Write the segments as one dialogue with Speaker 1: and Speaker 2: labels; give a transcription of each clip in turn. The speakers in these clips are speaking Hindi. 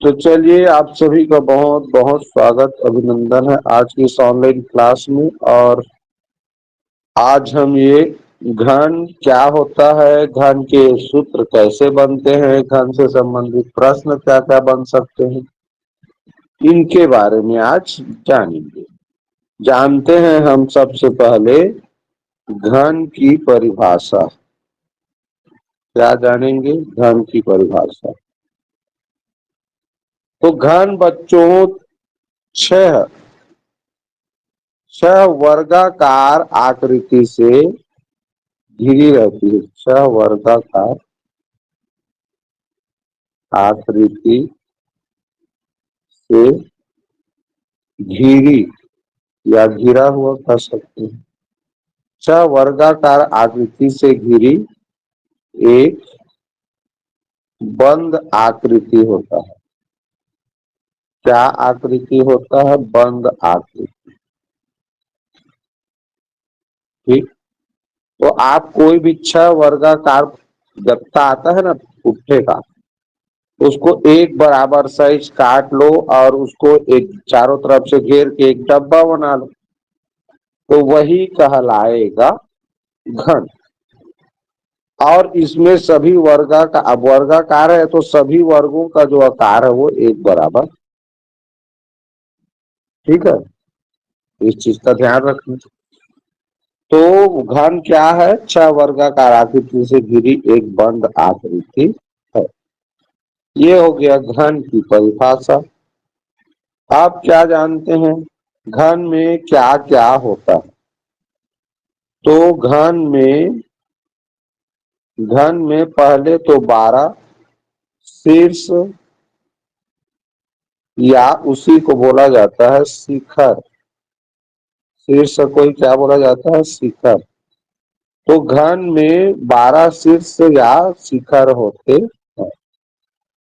Speaker 1: तो चलिए आप सभी का बहुत बहुत स्वागत अभिनंदन है आज की इस ऑनलाइन क्लास में। और आज हम ये घन क्या होता है, घन के सूत्र कैसे बनते हैं, घन से संबंधित प्रश्न क्या क्या बन सकते हैं, इनके बारे में आज जानेंगे। जानते हैं हम सबसे पहले घन की परिभाषा। क्या जानेंगे? घन की परिभाषा। तो घन बच्चों छह छह वर्गाकार आकृति से घिरी रहती है। छह वर्गाकार आकृति से घिरी या घिरा हुआ कह सकते हैं। छह वर्गाकार आकृति से घिरी एक बंद आकृति होता है। क्या आकृति होता है? बंद आकृति। ठीक। तो आप कोई भी छह वर्गाकार गत्ता आता है ना, पुट्ठे का, उसको एक बराबर साइज काट लो और उसको एक चारों तरफ से घेर के एक डब्बा बना लो, तो वही कहलाएगा घन। और इसमें सभी वर्गा का, अब वर्गाकार है तो सभी वर्गों का जो आकार है वो एक बराबर। ठीक है, इस चीज का ध्यान रखना। तो घन क्या है? छह वर्गाकार आकृति से घिरी एक बंद आकृति है। ये हो गया घन की परिभाषा। आप क्या जानते हैं घन में क्या क्या होता है? तो घन में पहले तो 12 शीर्ष या उसी को बोला जाता है शिखर। शीर्ष को ही क्या बोला जाता है? शिखर। तो घन में 12 शीर्ष या शिखर होते हैं।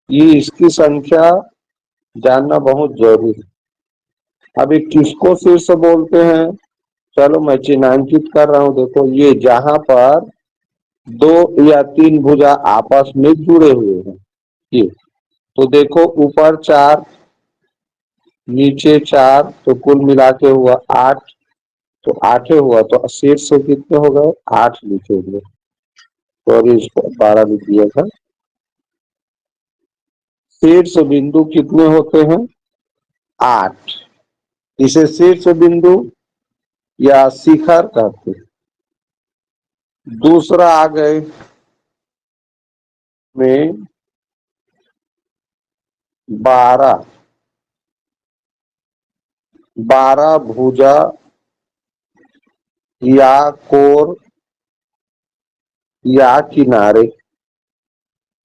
Speaker 1: ये इसकी संख्या जानना बहुत जरूरी है। अभी किसको शीर्ष बोलते हैं? चलो मैं चिन्हांकित कर रहा हूं। देखो, ये जहां पर दो या तीन भुजा आपस में जुड़े हुए हैं, ये। तो देखो, ऊपर 4, नीचे 4, तो कुल मिला के हुआ 8। तो 8 हुआ, तो शीर्ष से कितने हो गए? 8 लिखे हुए। तो अभी इसको 12 लिख दिया था। शीर्ष बिंदु कितने होते हैं? 8। इसे शीर्ष बिंदु या शिखर कहते हैं। दूसरा आ गए में 12 12 भुजा या कोर या किनारे,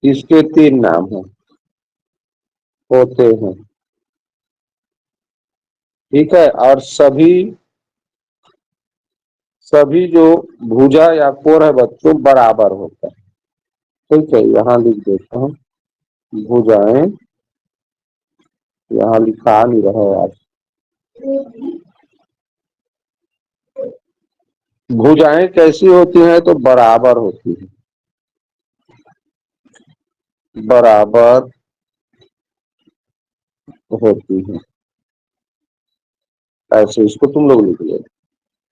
Speaker 1: इसके 3 नाम हैं, होते हैं। ठीक है। और सभी जो भुजा या कोर है बच्चों, बराबर होता है। ठीक है, यहाँ लिख देता हूँ भुजाएं। यहाँ लिखा नहीं रहा है आज। भुजाएं कैसी होती हैं? तो बराबर होती है। बराबर होती है। ऐसे इसको तुम लोग लिख लेना।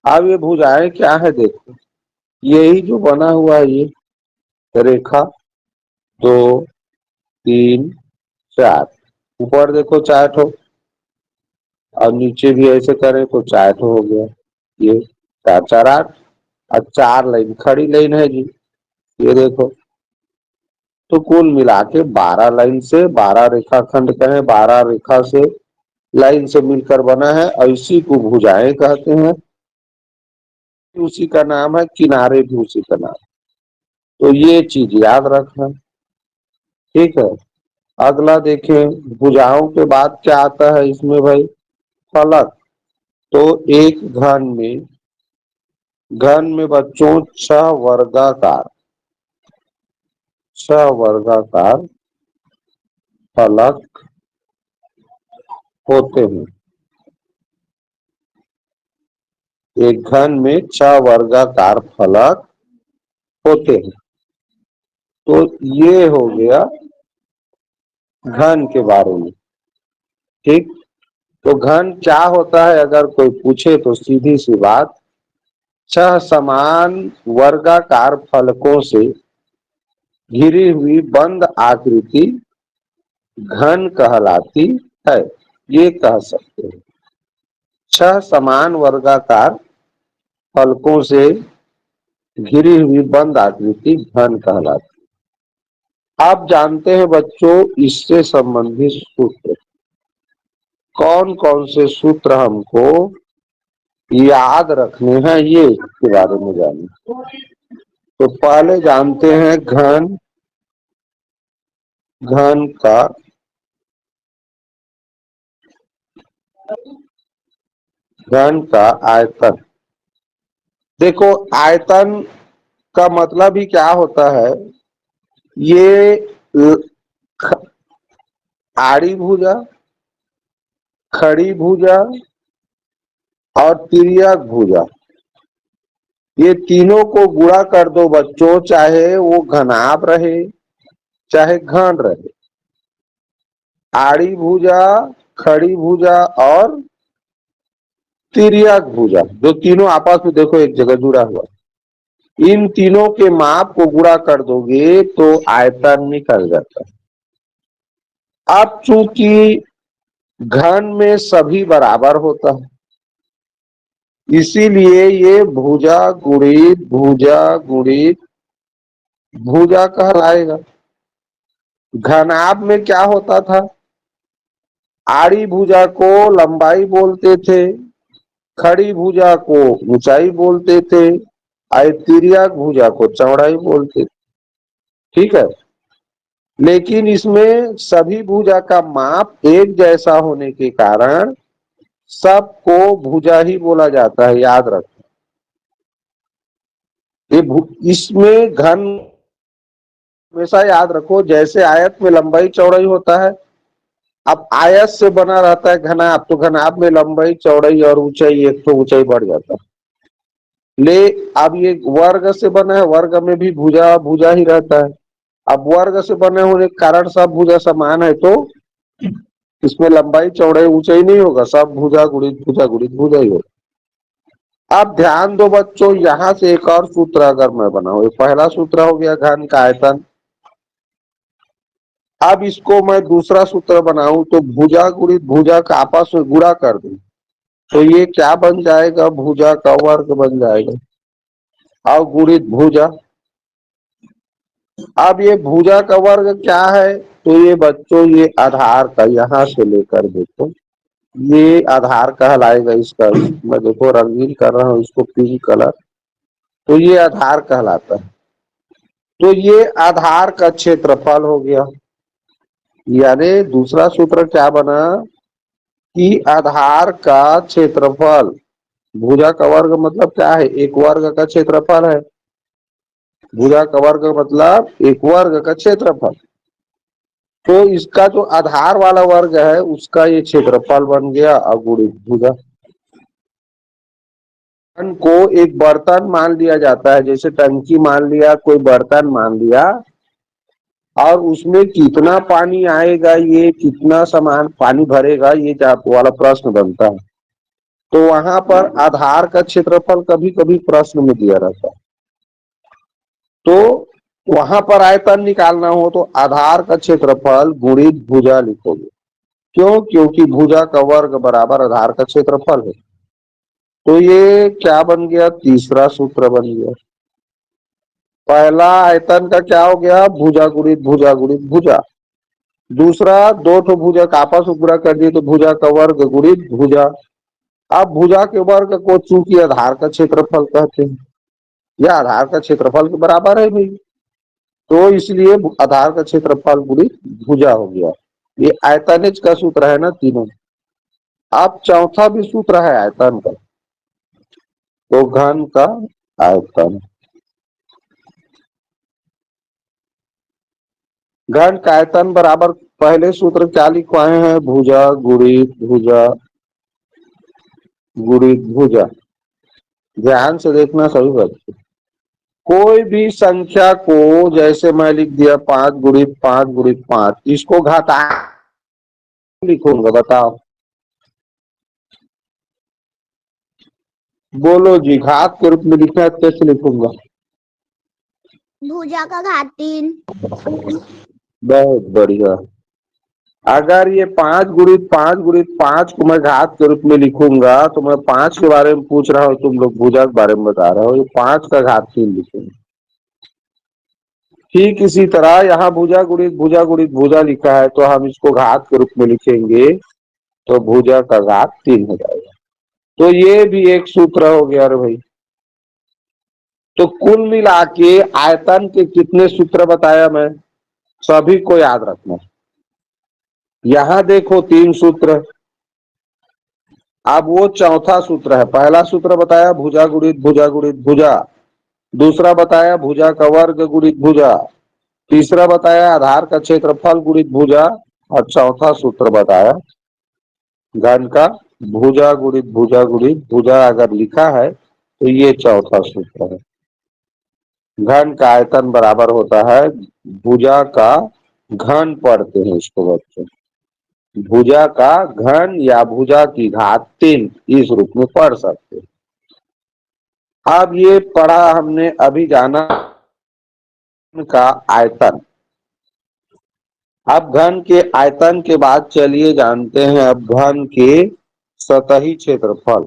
Speaker 1: अब ये भुजाएं क्या है? देखो, यही जो बना हुआ है, ये रेखा 2, 3, 4। ऊपर देखो 4 ठो, और नीचे भी ऐसे करें तो 4 ठो हो गया। ये 4 4 8। और 4 लाइन खड़ी लाइन है जी, ये देखो। तो कुल मिला के 12 लाइन से, 12 रेखाखंड कहें, 12 रेखा से, लाइन से मिलकर बना है, और इसी को भुजाएं कहते हैं। उसी का नाम है, किनारे भी उसी का नाम। तो ये चीज याद रखना। ठीक है। अगला देखें, भुजाओं के बाद क्या आता है इसमें भाई? फलक। तो एक घन में बच्चों 6 वर्गाकार फलक होते हैं। एक घन में 6 वर्गाकार फलक होते हैं। तो ये हो गया घन के बारे में। ठीक, तो घन क्या होता है अगर कोई पूछे तो सीधी सी बात, छह समान वर्गाकार फलकों से घिरी हुई बंद आकृति घन कहलाती है। ये कह सकते हैं, छह समान वर्गाकार फलकों से घिरी हुई बंद आकृति घन कहलाती। आप जानते हैं बच्चों, इससे संबंधित सूत्र कौन कौन से सूत्र हमको याद रखने हैं, ये इसके बारे में जानें। तो पहले जानते हैं घन, घन का घन का आयतन। देखो, आयतन का मतलब ही क्या होता है, ये ख- आड़ी भुजा, खड़ी भुजा और तिर्यक भुजा, ये तीनों को गुणा कर दो बच्चों, चाहे वो घनाभ रहे चाहे घन रहे। आड़ी भुजा, खड़ी भुजा और तिर्यक भुजा, जो तीनों आपस में देखो एक जगह जुड़ा हुआ, इन तीनों के माप को गुणा कर दोगे तो आयतन निकल जाता है। अब चूंकि घन में सभी बराबर होता है, इसीलिए ये भुजा गुणित भुजा कहलाएगा। घनाभ में क्या होता था, आड़ी भुजा को लंबाई बोलते थे, खड़ी भुजा को ऊंचाई बोलते थे, और तिर्यक भुजा को चौड़ाई बोलते थे। ठीक है, लेकिन इसमें सभी भुजा का माप एक जैसा होने के कारण सबको भुजा ही बोला जाता है, याद रखो। इसमें घन हमेशा याद रखो, जैसे आयत में लंबाई चौड़ाई होता है, अब आयत से बना रहता है घनाभ, तो घनाभ में लंबाई चौड़ाई और ऊंचाई, एक तो ऊंचाई बढ़ जाता है। ले, अब ये वर्ग से बना है, वर्ग में भी भुजा भुजा ही रहता है। अब वर्ग से बने होने के कारण सब भुजा समान है, तो इसमें लंबाई चौड़ाई ऊंचाई नहीं होगा, सब भुजा गुणित भुजा ही होगा। अब ध्यान दो बच्चों, यहां से एक और सूत्र अगर मैं बनाऊं, पहला सूत्र हो गया घन का आयतन। अब इसको मैं दूसरा सूत्र बनाऊं तो भुजा गुणित भुजा का आपस में गुणा कर दूं, तो ये क्या बन जाएगा, भुजा का वर्ग बन जाएगा, और गुणित भुजा। अब ये भुजा का वर्ग क्या है, तो ये बच्चों ये आधार का, यहां से लेकर देखो ये आधार कहलाएगा इसका। मैं देखो रंगीन कर रहा हूं इसको, पिंक कलर, तो ये आधार कहलाता है। तो ये आधार का क्षेत्रफल हो गया। यानी दूसरा सूत्र क्या बना, कि आधार का क्षेत्रफल, भुजा का वर्ग मतलब क्या है, एक वर्ग का क्षेत्रफल है। भुजा का वर्ग मतलब एक वर्ग का क्षेत्रफल, तो इसका जो आधार वाला वर्ग है उसका ये क्षेत्रफल बन गया, अगुणित भुजा। को एक बर्तन मान लिया जाता है, जैसे टंकी मान लिया, कोई बर्तन मान लिया, और उसमें कितना पानी आएगा, ये कितना सामान पानी भरेगा, ये वाला प्रश्न बनता है। तो वहां पर आधार का क्षेत्रफल कभी कभी प्रश्न में दिया रहता है, तो वहां पर आयतन निकालना हो तो आधार का क्षेत्रफल गुणित भुजा लिखोगे। क्यों, क्योंकि भुजा का वर्ग बराबर आधार का क्षेत्रफल है। तो ये क्या बन गया, तीसरा सूत्र बन गया। पहला आयतन का क्या हो गया, भुजा गुणित भुजा गुणित भुजा। दूसरा, दो तो भुजा का आपस में गुणा कर दिए तो भुजा का वर्ग गुणित भुजा। अब भुजा के वर्ग को चूंकि आधार का क्षेत्रफल कहते हैं, यह आधार का क्षेत्रफल के बराबर है भाई, तो इसलिए आधार का क्षेत्रफल गुणित भुजा हो गया। ये आयतनिज का सूत्र है ना तीनों। अब चौथा भी सूत्र है आयतन का, तो घन का आयतन। घन का आयतन बराबर पहले सूत्र क्या लिखवाए हैं, भुजा गुणित भुजा गुणित भुजा। ध्यान से देखना सभी बच्चे, कोई भी संख्या को, जैसे मैं लिख दिया 5 × 5 × 5, इसको घाता लिखूंगा, बताओ। बोलो जी, घात के रूप में लिखना है, कैसे लिखूंगा?
Speaker 2: भुजा का घात 3।
Speaker 1: बहुत बढ़िया। अगर ये 5 × 5 × 5 को मैं घात के रूप में लिखूंगा, तो मैं 5 के बारे में पूछ रहा हूँ, तुम लोग भुजा के बारे में बता रहे हो, ये 5 का घात 3 लिखूंगा। ठीक इसी तरह यहाँ भुजा लिखा है, तो हम इसको घात के रूप में लिखेंगे, तो भुजा का घात 3 हो जाएगा। तो ये भी एक सूत्र हो गया रे भाई। तो कुल मिला के आयतन के कितने सूत्र बताया मैं, सभी को याद रखना। यहां देखो 3 सूत्र। अब वो चौथा सूत्र है। पहला सूत्र बताया भुजा गुणित भुजा गुणित भुजा, दूसरा बताया भुजा का वर्ग गुणित भुजा, तीसरा बताया आधार का क्षेत्रफल गुणित भुजा, और चौथा सूत्र बताया घन का भुजा गुणित भुजा गुणित भुजा। अगर लिखा है तो ये चौथा सूत्र है। घन का आयतन बराबर होता है भुजा का घन, पढ़ते हैं इसको बच्चों, भुजा का घन या भुजा की घात 3, इस रूप में पढ़ सकते हैं। अब ये पढ़ा हमने, अभी जाना का आयतन। अब घन के आयतन के बाद चलिए जानते हैं अब घन के सतही क्षेत्रफल।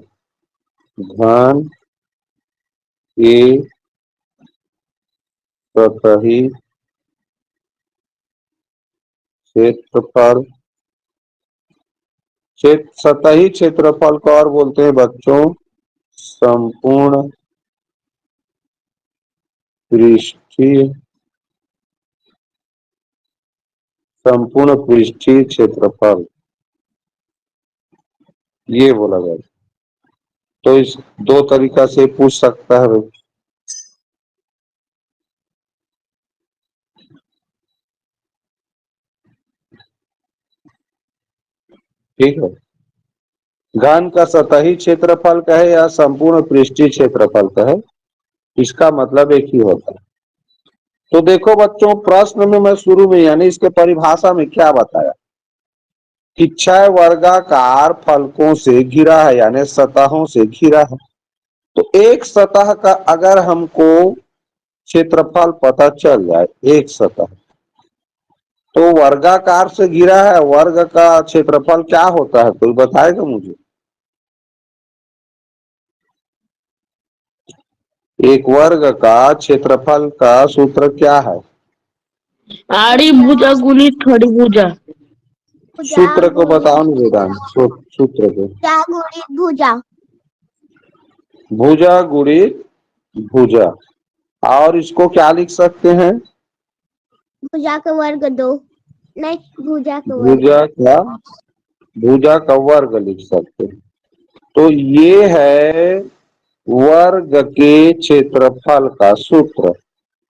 Speaker 1: घन के सतही क्षेत्रफल, सतही क्षेत्रफल को और बोलते हैं बच्चों संपूर्ण पृष्ठीय, संपूर्ण पृष्ठीय क्षेत्रफल, ये बोला जाए। तो इस दो तरीका से पूछ सकता है भाई। ठीक है, घन का सतही क्षेत्रफल कहे या संपूर्ण पृष्ठीय क्षेत्रफल कहे, इसका मतलब एक ही होता है। तो देखो बच्चों, प्रश्न में मैं शुरू में यानी इसके परिभाषा में क्या बताया कि 6 वर्गाकार फलकों से घिरा है, यानी सतहों से घिरा है। तो एक सतह का अगर हमको क्षेत्रफल पता चल जाए, एक सतह, तो वर्गाकार से घिरा है, वर्ग का क्षेत्रफल क्या होता है, कोई बताएगा मुझे? एक वर्ग का क्षेत्रफल का सूत्र क्या है?
Speaker 3: आड़ी भुजा गुणित खड़ी भुजा।
Speaker 1: सूत्र को बताओ ना वेदांत, सूत्र को।
Speaker 2: भुजा गुणित भुजा।
Speaker 1: भुजा गुणित भुजा, और इसको क्या लिख सकते हैं?
Speaker 2: भुजा का वर्ग 2, नहीं भुजा का वर्ग,
Speaker 1: भुजा का वर्ग लिख सकते हैं। तो ये है वर्ग के क्षेत्रफल का सूत्र,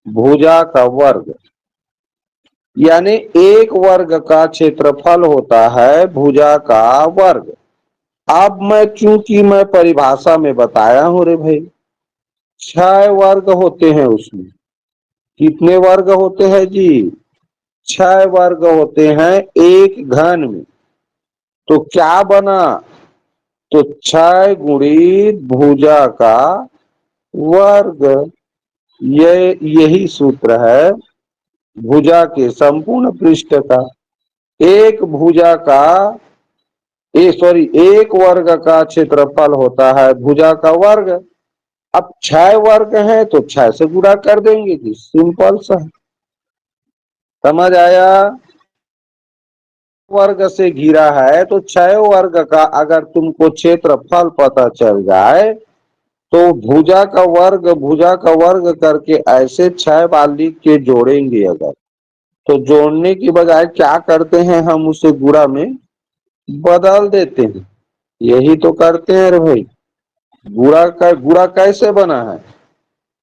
Speaker 1: भुजा का वर्ग, यानी एक वर्ग का क्षेत्रफल होता है भुजा का वर्ग। अब मैं चूंकि मैं परिभाषा में बताया हूं रे भाई, 6 वर्ग होते हैं उसमें। कितने वर्ग होते हैं जी? 6 वर्ग होते हैं एक घन में। तो क्या बना? तो 6 गुणित भुजा का वर्ग, यही सूत्र है भुजा के संपूर्ण पृष्ठ का। एक भुजा का एक वर्ग का क्षेत्रफल होता है भुजा का वर्ग। अब 6 वर्ग है तो 6 से गुणा कर देंगे जी, सिंपल सा। समझ आया? वर्ग से घिरा है तो 6 वर्ग का अगर तुमको क्षेत्रफल पता चल जाए, तो भुजा का वर्ग करके ऐसे 6 बार लिख के जोड़ेंगे। अगर तो जोड़ने की बजाय क्या करते हैं, हम उसे गुणा में बदल देते हैं। यही तो करते हैं रे भाई। गुणा कैसे बना है?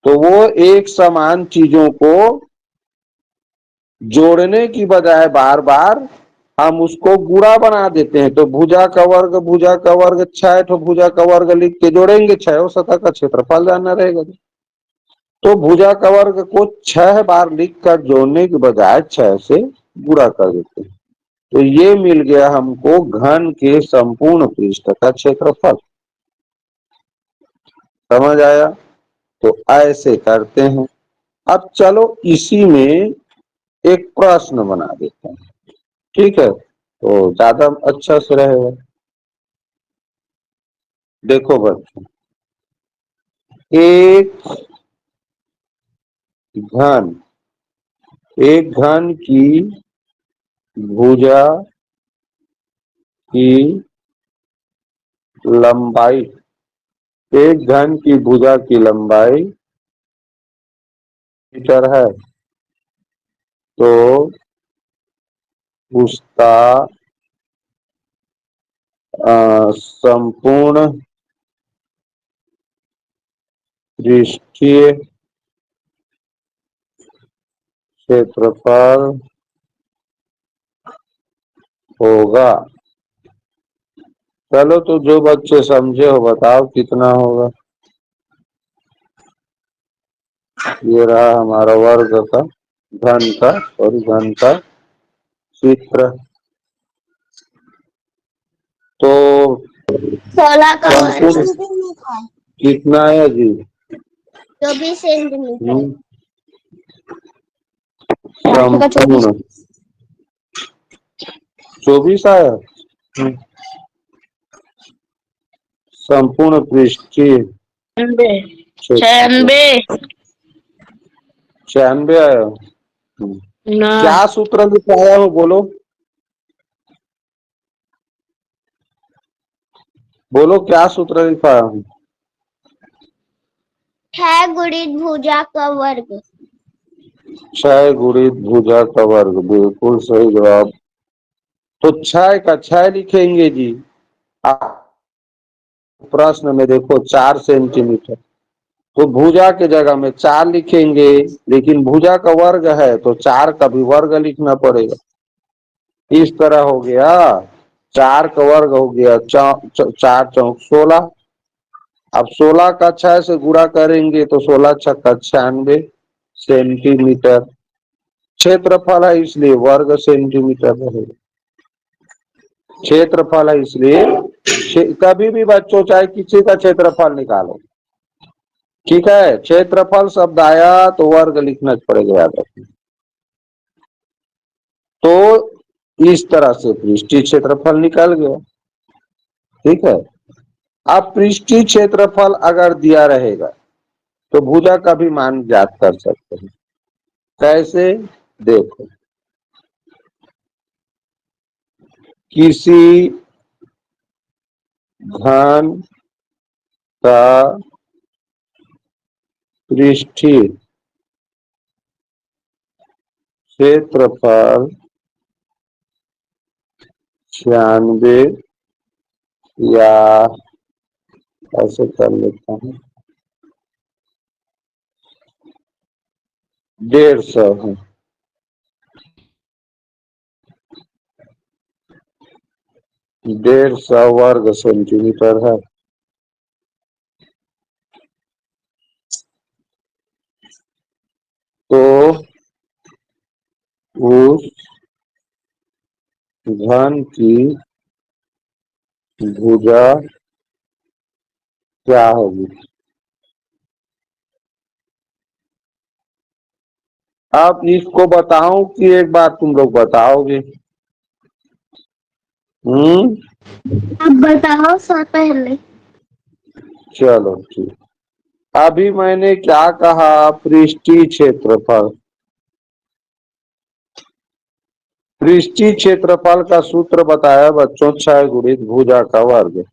Speaker 1: तो वो एक समान चीजों को जोड़ने की बजाय बार बार हम उसको गुणा बना देते हैं। तो भुजा का वर्ग 6 तो भुजा का वर्ग लिख के जोड़ेंगे, 6 सतह का क्षेत्रफल जानना रहेगा। तो भुजा का वर्ग को 6 बार लिखकर जोड़ने के बजाय 6 से गुणा कर देते हैं। तो ये मिल गया हमको घन के संपूर्ण पृष्ठ का क्षेत्रफल। समझ आया? तो ऐसे करते हैं। अब चलो इसी में एक प्रश्न बना देते हैं, ठीक है? तो ज्यादा अच्छा से रहेगा। देखो बच्चों, घन एक घन की भुजा की लंबाई, एक घन की भुजा की लंबाई मीटर है, तो उसका संपूर्ण पृष्ठीय क्षेत्रफल होगा। चलो तो जो बच्चे समझे हो बताओ कितना होगा। ये रहा हमारा वर्ग का घन का और घन का चित्र। तो
Speaker 2: 16 का वर्ग
Speaker 1: संपूर्ण कितना है जी?
Speaker 2: 24 सेंटीमीटर।
Speaker 1: संपूर्ण 24 आया। संपूर्ण पृष्ठीय
Speaker 3: 96
Speaker 1: 96 आया।
Speaker 3: ना
Speaker 1: क्या सूत्र लिखाया हूँ बोलो? बोलो क्या सूत्र लिखाया हूँ?
Speaker 2: 6 गुणित भुजा का वर्ग।
Speaker 1: 6 गुणित भुजा का वर्ग, बिल्कुल सही जवाब। तो 6 का 6 लिखेंगे जी। प्रश्न में देखो 4 सेंटीमीटर, तो भुजा के जगह में 4 लिखेंगे, लेकिन भुजा का वर्ग है तो 4 का भी वर्ग लिखना पड़ेगा। इस तरह हो गया 4 का वर्ग हो गया 4 चौक 16। अब 16 का 6 से गुणा करेंगे तो 16 छक्का 96 सेंटीमीटर क्षेत्रफल है, इसलिए वर्ग सेंटीमीटर रहेगा। क्षेत्रफल है इसलिए कभी भी बच्चों चाहे किसी का क्षेत्रफल निकालो, ठीक है? क्षेत्रफल शब्द आया तो वर्ग लिखना पड़ेगा, याद रखना। तो इस तरह से पृष्ठीय क्षेत्रफल निकल गया, ठीक है? अब पृष्ठीय क्षेत्रफल अगर दिया रहेगा तो भुजा का भी मान ज्ञात कर सकते हैं। कैसे? देखो, किसी घन का पृष्ठीय क्षेत्रफल 96 या ऐसे कर लेता हूँ 150 है। 150 वर्ग सेंटीमीटर है। तो उस घन की भुजा क्या होगी? आप इसको बताओ कि एक बार तुम लोग बताओगे?
Speaker 2: अब बताओ सर पहले।
Speaker 1: चलो ठीक। अभी मैंने क्या कहा? पृष्ठीय क्षेत्रफल। पृष्ठीय क्षेत्रफल का सूत्र बताया बच्चों 6 गुणित भुजा का वर्ग।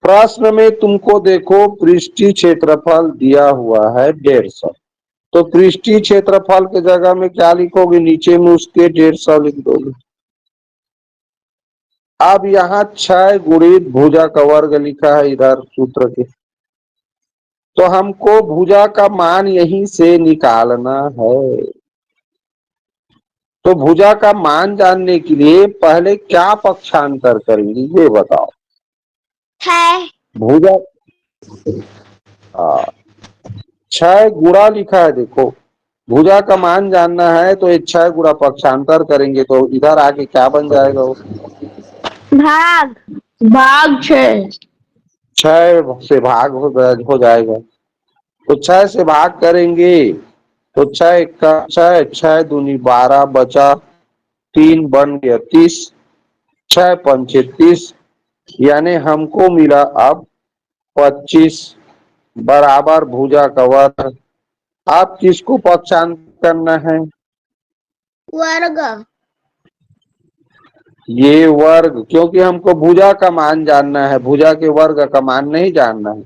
Speaker 1: प्रश्न में तुमको देखो पृष्ठीय क्षेत्रफल दिया हुआ है 150, तो पृष्ठीय क्षेत्रफल के जगह में क्या लिखोगे? नीचे में उसके 150 लिख दोगे। अब यहाँ 6 गुणित भुजा का वर्ग लिखा है इधर सूत्र के, तो हमको भुजा का मान यहीं से निकालना है। तो भुजा का मान जानने के लिए पहले क्या पक्षांतर करेंगे ये बताओ?
Speaker 2: है
Speaker 1: भुजा हाँ, क्षय गुणा लिखा है देखो, भुजा का मान जानना है तो ये क्षय गुणा पक्षांतर करेंगे तो इधर आके क्या बन जाएगा वो,
Speaker 2: भाग।
Speaker 3: भाग 6।
Speaker 1: क्षय से भाग हो जाएगा। तो क्षय से भाग करेंगे तो छह का छह, छह दूनी 12 बचा 3 बन गया 30, 6 पंचे 30, यानी हमको मिला अब 25 बराबर भुजा का वर्ग। आप किसको पक्षांतर करना है,
Speaker 2: वर्ग।
Speaker 1: ये वर्ग, क्योंकि हमको भुजा का मान जानना है, भुजा के वर्ग का मान नहीं जानना है।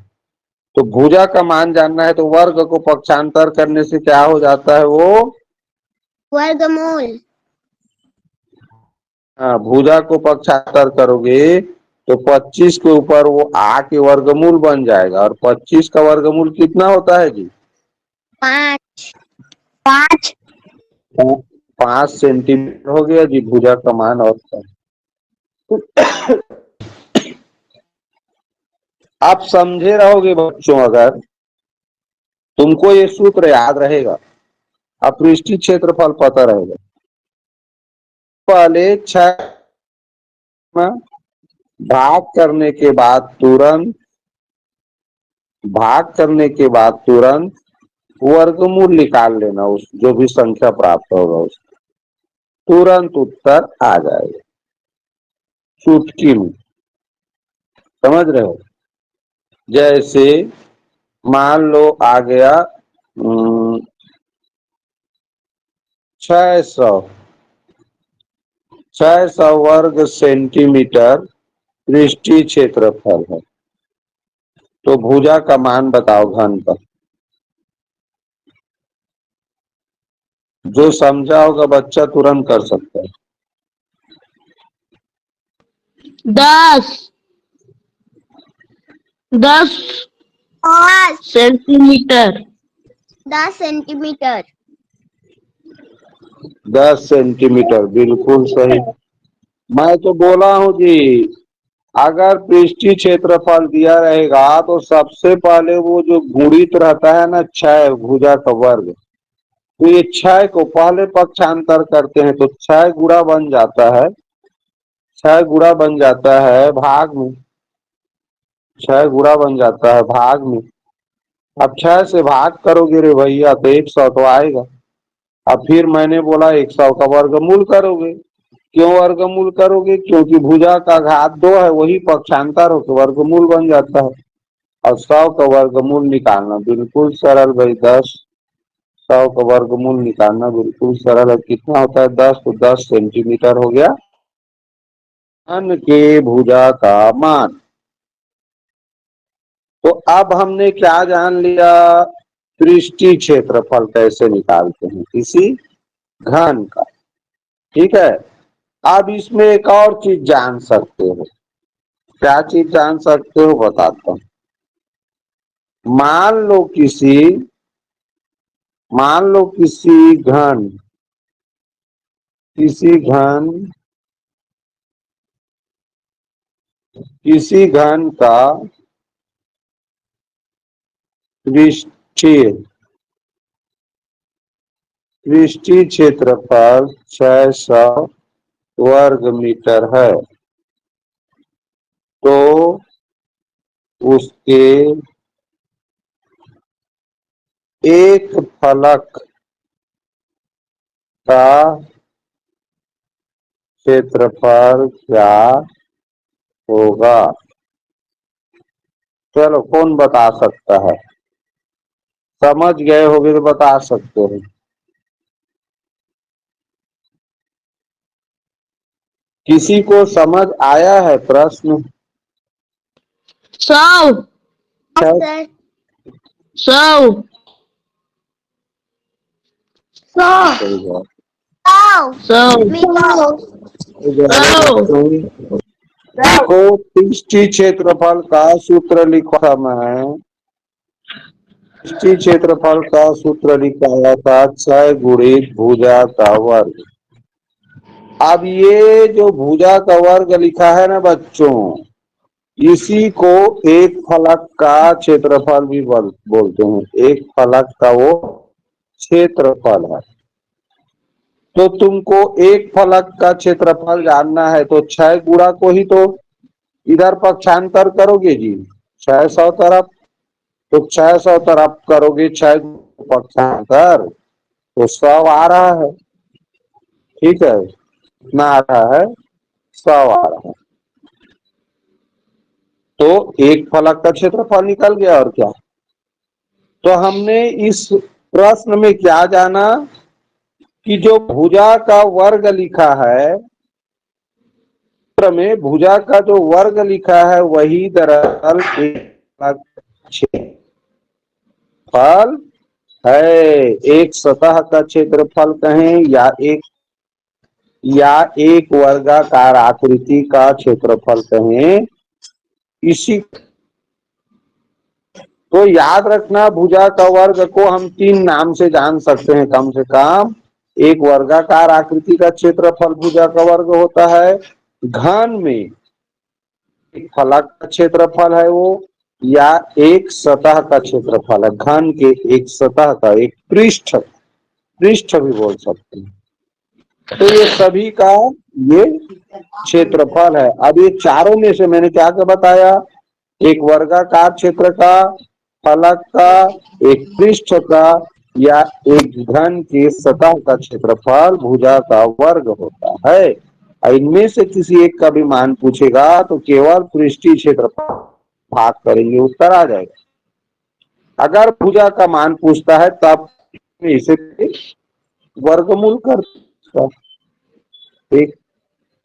Speaker 1: तो भुजा का मान जानना है तो वर्ग को पक्षांतर करने से क्या हो जाता है वो,
Speaker 2: वर्गमूल।
Speaker 1: हाँ, भुजा को पक्षांतर करोगे तो 25 के ऊपर वो आ के वर्गमूल बन जाएगा, और 25 का वर्गमूल कितना होता है जी,
Speaker 2: 5। 5।
Speaker 1: 5 सेंटीमीटर हो गया जी भुजा का मान। और आप समझे रहोगे बच्चों, अगर तुमको ये सूत्र याद रहेगा, अपृष्ठीय क्षेत्रफल पता रहेगा, पहले 6 भाग करने के बाद तुरंत, भाग करने के बाद तुरंत वर्गमूल निकाल लेना, उस जो भी संख्या प्राप्त होगा उस तुरंत उत्तर आ जाएगा चुटकी में। समझ रहे हो, जैसे मान लो आ गया 600 वर्ग सेंटीमीटर पृष्ठीय क्षेत्रफल है, तो भुजा का मान बताओ घन पर। जो समझा होगा बच्चा तुरंत कर सकता है।
Speaker 3: 10 सेंटीमीटर।
Speaker 2: 10 सेंटीमीटर।
Speaker 1: 10 सेंटीमीटर बिल्कुल सही। मैं तो बोला हूं जी, अगर पृष्ठीय क्षेत्रफल दिया रहेगा तो सबसे पहले वो जो गुणित रहता है ना, क्षय भुजा का वर्ग, तो ये क्षय को पहले पक्षांतर करते हैं तो 6 गुणा बन जाता है, 6 गुणा बन जाता है भाग में, 6 गुणा बन जाता है भाग में। अब 6 से भाग करोगे रे भैया तो 100 तो आएगा। अब फिर मैंने बोला 100 का वर्गमूल करोगे। क्यों वर्गमूल करोगे, क्योंकि भुजा का घात 2 है, वही पक्षांतर हो तो वर्गमूल बन जाता है। और 100 का वर्गमूल निकालना बिल्कुल सरल भाई, 100 का वर्गमूल निकालना बिल्कुल सरल है। कितना होता है 10, तो 10 सेंटीमीटर हो गया घन के भुजा का मान। तो अब हमने क्या जान लिया, पृष्ठीय क्षेत्रफल कैसे निकालते हैं किसी घन का। ठीक है, अब इसमें एक और चीज जान सकते हो। क्या चीज जान सकते हो बताता हूं। मान लो किसी घन, किसी घन का पृष्ठीय क्षेत्रफल 600 वर्ग मीटर है, तो उसके एक फलक का क्षेत्रफल क्या होगा। चलो कौन बता सकता है, समझ गए होगे तो बता सकते हो। किसी को समझ आया है प्रश्न?
Speaker 3: 100
Speaker 2: सर।
Speaker 3: 100
Speaker 1: सही बात।
Speaker 3: 100
Speaker 1: देखो पृष्ठीय क्षेत्रफल का सूत्र लिखा मैं, पृष्ठीय क्षेत्रफल का सूत्र लिखा था 6 गुणित भुजा का वर्ग। अब ये जो भुजा का वर्ग लिखा है ना बच्चों, इसी को एक फलक का क्षेत्रफल भी बोलते हैं। एक फलक का वो क्षेत्रफल है। तो तुमको एक फलक का क्षेत्रफल जानना है तो 6 गुणा को ही तो इधर पक्षांतर करोगे जी, 600 तरफ। तो 600 तरफ करोगे 6 पक्षांतर तो 100 आ रहा है। ठीक है, कितना आ रहा है? 100 आ रहा है। तो एक फलक का क्षेत्रफल निकल गया और क्या। तो हमने इस प्रश्न में क्या जाना कि जो भुजा का वर्ग लिखा है, सूत्र में भुजा का जो वर्ग लिखा है वही दरअसल एक क्षेत्रफल है। एक सतह का क्षेत्रफल कहें या एक वर्गाकार आकृति का क्षेत्रफल कहें, इसी तो याद रखना भुजा का वर्ग को हम 3 नाम से जान सकते हैं कम से कम। एक वर्गाकार आकृति का क्षेत्रफल भुजा का वर्ग होता है, घन में एक फलक का क्षेत्रफल है वो, या एक सतह का क्षेत्रफल है, घन के एक सतह का, एक पृष्ठ भी बोल सकते हैं। तो ये सभी का ये क्षेत्रफल है। अब ये चारों में से मैंने क्या क्या बताया? एक वर्गाकार क्षेत्र का, फलक का, एक पृष्ठ का, या एक घन के सतह का क्षेत्रफल भुजा का वर्ग होता है। इनमें से किसी एक का भी मान पूछेगा तो केवल पृष्ठीय क्षेत्रफल भाग करेंगे, उत्तर आ जाएगा। अगर भुजा का मान पूछता है तब इसे वर्गमूल कर। ठीक,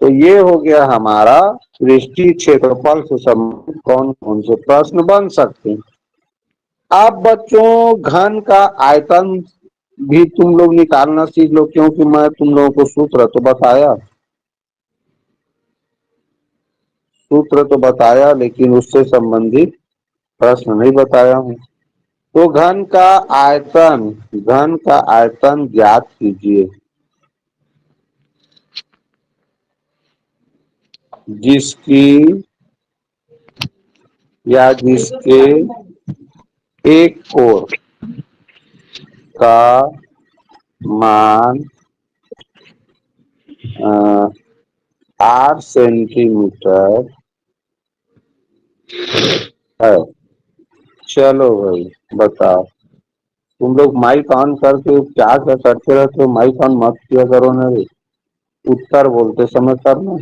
Speaker 1: तो ये हो गया हमारा पृष्ठीय क्षेत्रफल से संबंधित कौन कौन से प्रश्न बन सकते हैं। अब बच्चों घन का आयतन भी तुम लोग निकालना सीख लो, क्योंकि मैं तुम लोगों को सूत्र तो बताया लेकिन उससे संबंधित प्रश्न नहीं बताया हूं। तो घन का आयतन ज्ञात कीजिए जिसकी या जिसके एक कोण का मान 8 सेंटीमीटर है। चलो भाई बताओ। तुम लोग माइक ऑन करके क्या क्या करते रहते हो? माइक ऑन मत किया करो ना रे, उत्तर बोलते समय करना।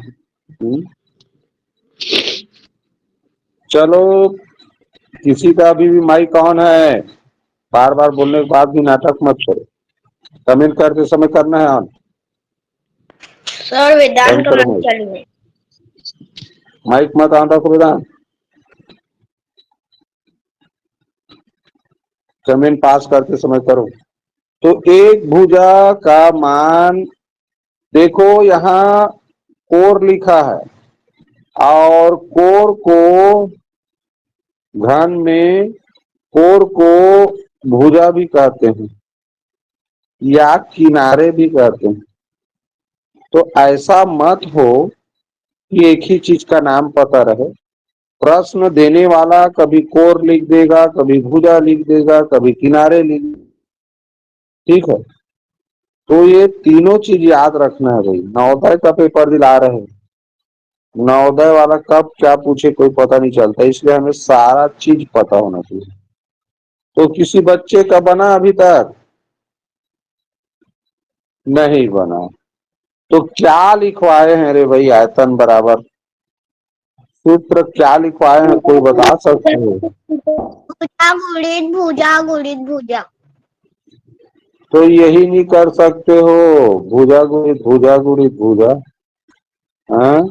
Speaker 1: चलो, किसी का भी माइक ऑन है, बार बार बोलने के बाद भी नाटक मत करो। कमेंट करते समय करना है ऑन।
Speaker 3: सर वेदांत
Speaker 1: बंद करो
Speaker 3: क्लास
Speaker 1: माइक,
Speaker 3: चालू है।
Speaker 1: माइक मत ऑन रखो वेदांत। कमेंट पास करते समय करो। तो एक भुजा का मान देखो, यहाँ कोर लिखा है और कोर को घन में कोर को भुजा भी कहते हैं या किनारे भी कहते हैं। तो ऐसा मत हो कि एक ही चीज का नाम पता रहे। प्रश्न देने वाला कभी कोर लिख देगा, कभी भुजा लिख देगा, कभी किनारे लिख। ठीक है, तो ये तीनों चीज याद रखना है भाई। नवोदय का पेपर दिला रहे हैं, नवोदय वाला कब क्या पूछे कोई पता नहीं चलता, इसलिए हमें सारा चीज पता होना चाहिए। तो किसी बच्चे का बना अभी तक नहीं बना? तो क्या लिखवाए हैं रे भाई? आयतन बराबर सूत्र क्या लिखवाए हैं, कोई बता सकते हो?
Speaker 2: भुजा गुणित भुजा।
Speaker 1: तो यही नहीं कर सकते हो? भुजा गुणित भुजा गुणित भुजा। हाँ,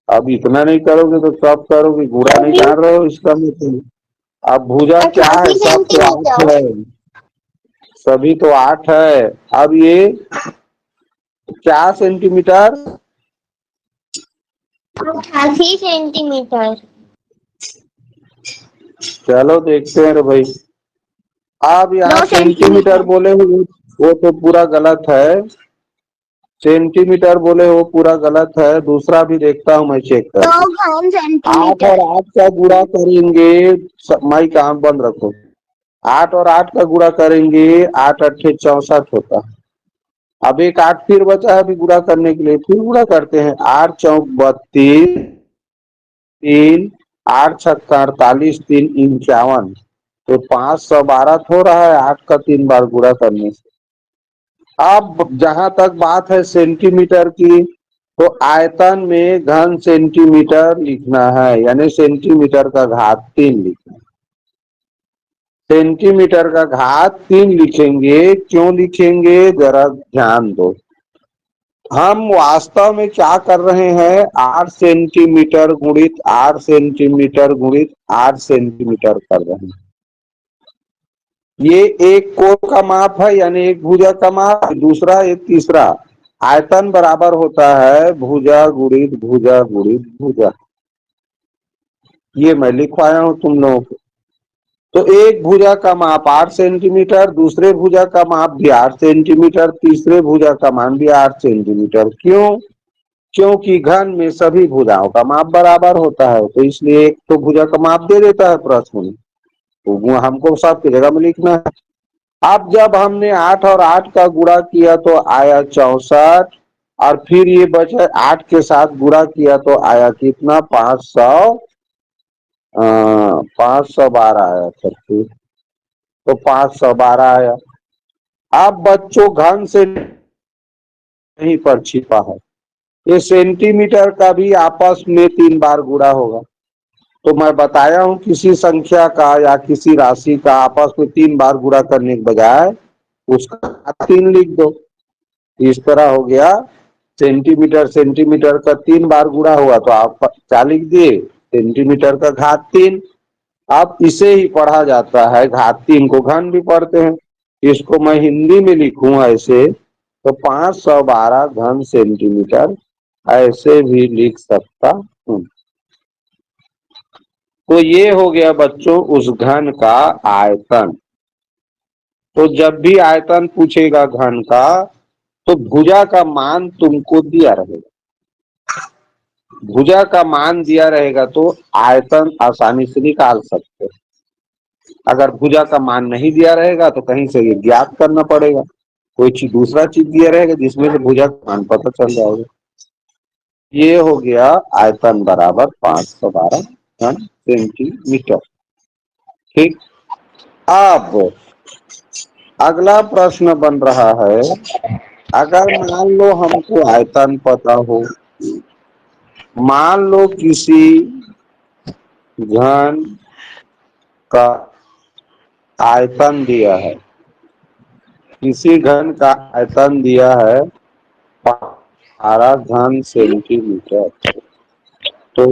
Speaker 1: अब इतना नहीं करोगे तो कब करोगे? गुणा नहीं जान रहे हो इसका मतलब। अब भुजा क्या है?
Speaker 2: 88
Speaker 1: सब तो 8 है, सभी तो 8 है। अब ये क्या सेंटीमीटर?
Speaker 2: 88 सेंटीमीटर।
Speaker 1: चलो देखते हैं रे भाई। अब यहाँ
Speaker 2: 2
Speaker 1: सेंटीमीटर
Speaker 2: सेंटीमीटर।
Speaker 1: बोले वो तो पूरा गलत है। सेंटीमीटर बोले वो पूरा गलत है, दूसरा भी देखता हूँ मैं, चेक कर।
Speaker 2: 2 घन
Speaker 1: 8
Speaker 2: सेंटीमीटर।
Speaker 1: और 8 का गुणा करेंगे, माइक आंख बंद रखो। 8 और 8 का गुणा करेंगे, 8 अट्ठे 64 होता है। अब एक 8 फिर बचा है अभी गुणा करने के लिए, फिर गुणा करते हैं। 8 चौक 32, 3 8 छक्का 48, 3 51, तो 512 हो रहा है 8 का 3 बार गुणा करने से। अब जहां तक बात है सेंटीमीटर की, तो आयतन में घन सेंटीमीटर लिखना है, यानी सेंटीमीटर का घात 3 लिखना है। सेंटीमीटर का घात 3 लिखेंगे, क्यों लिखेंगे जरा ध्यान दो। हम वास्तव में क्या कर रहे हैं, 8 सेंटीमीटर गुणित 8 सेंटीमीटर गुणित 8 सेंटीमीटर कर रहे हैं। ये एक कोण का माप है, यानी एक भुजा का माप, दूसरा एक तीसरा। आयतन बराबर होता है भुजा गुणित भुजा गुणित भुजा। ये मैं लिखवाया हूं तुम लोगों को। तो एक भुजा का माप 8 सेंटीमीटर, दूसरे भुजा का माप भी 8 सेंटीमीटर, तीसरे भुजा का मान भी 8 सेंटीमीटर। क्यों? क्योंकि घन में सभी भुजाओं का माप बराबर होता है, तो इसलिए एक तो भुजा का माप दे देता है प्रश्न में, तो वो हमको सबकी जगह में लिखना है। अब जब हमने 8 और 8 का गुणा किया तो आया 64, और फिर ये बचे 8 के साथ गुणा किया तो आया कितना, 512 आया सर, फिर तो 512 आया। अब बच्चों घन से नहीं पर छिपा है, ये सेंटीमीटर का भी आपस में 3 बार गुणा होगा। तो मैं बताया हूं किसी संख्या का या किसी राशि का आपस में 3 बार गुणा करने के बजाय उसका 3 लिख दो। इस तरह हो गया, सेंटीमीटर सेंटीमीटर का 3 बार गुणा हुआ तो आप क्या लिख दिए, सेंटीमीटर का घात 3। अब इसे ही पढ़ा जाता है, घात 3 को घन भी पढ़ते हैं। इसको मैं हिंदी में लिखूं ऐसे, तो 512 घन सेंटीमीटर ऐसे भी लिख सकता हूं। तो ये हो गया बच्चों उस घन का आयतन। तो जब भी आयतन पूछेगा घन का, तो भुजा का मान तुमको दिया रहेगा। भुजा का मान दिया रहेगा तो आयतन आसानी से निकाल सकते हो। अगर भुजा का मान नहीं दिया रहेगा तो कहीं से ये ज्ञात करना पड़ेगा, कोई चीज दूसरा चीज दिया रहेगा जिसमें से भुजा का मान पता चल जाएगा। ये हो गया आयतन बराबर 512 घन सेंटीमीटर। ठीक। अब अगला प्रश्न बन रहा है, अगर मान लो हमको आयतन पता हो, मान लो किसी घन का आयतन दिया है, किसी घन का आयतन दिया है 12 घन सेंटीमीटर, तो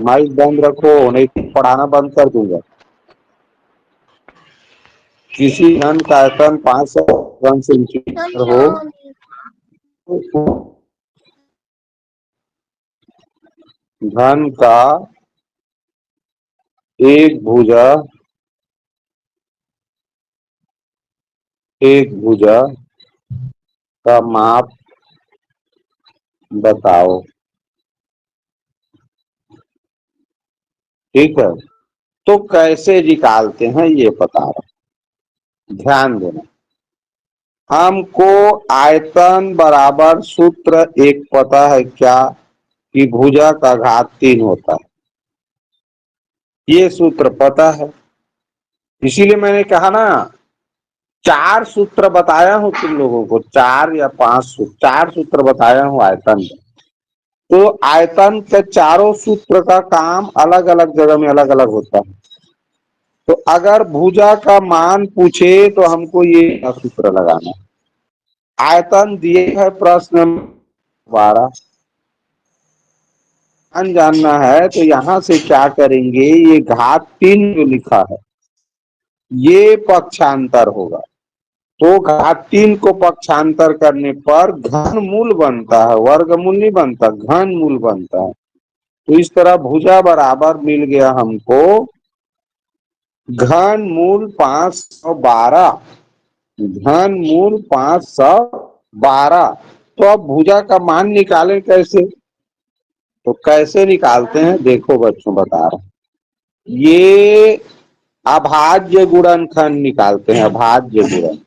Speaker 1: माइक बंद रखो नहीं तो पढ़ाना बंद कर दूंगा। किसी घन का आयतन 500 घन सेंटीमीटर हो, तो घन का एक भुजा का माप बताओ। ठीक है, तो कैसे निकालते हैं ये बता रहा, ध्यान देना। हमको आयतन बराबर सूत्र एक पता है क्या, कि भुजा का घात 3 होता है, ये सूत्र पता है। इसीलिए मैंने कहा ना, 4 सूत्र बताया हूं तुम लोगों को, 4 या 5 सूत्र, 4 सूत्र बताया हूं आयतन में। तो आयतन के चारों सूत्र का काम अलग अलग जगह में अलग अलग होता है। तो अगर भुजा का मान पूछे तो हमको ये सूत्र लगाना है। आयतन दिए है प्रश्न 12, जानना है तो यहां से क्या करेंगे, ये घात 3 जो लिखा है ये पक्षांतर होगा, तो घात 3 को पक्षांतर करने पर घन मूल बनता है, वर्गमूल नहीं बनता, घन मूल बनता है। तो इस तरह भुजा बराबर मिल गया हमको घन मूल 512, घन मूल 512। तो अब भुजा का मान निकालें कैसे? तो कैसे निकालते हैं देखो बच्चों, बता रहा हूं। ये अभाज्य गुणनखंड निकालते हैं, अभाज्य गुणन।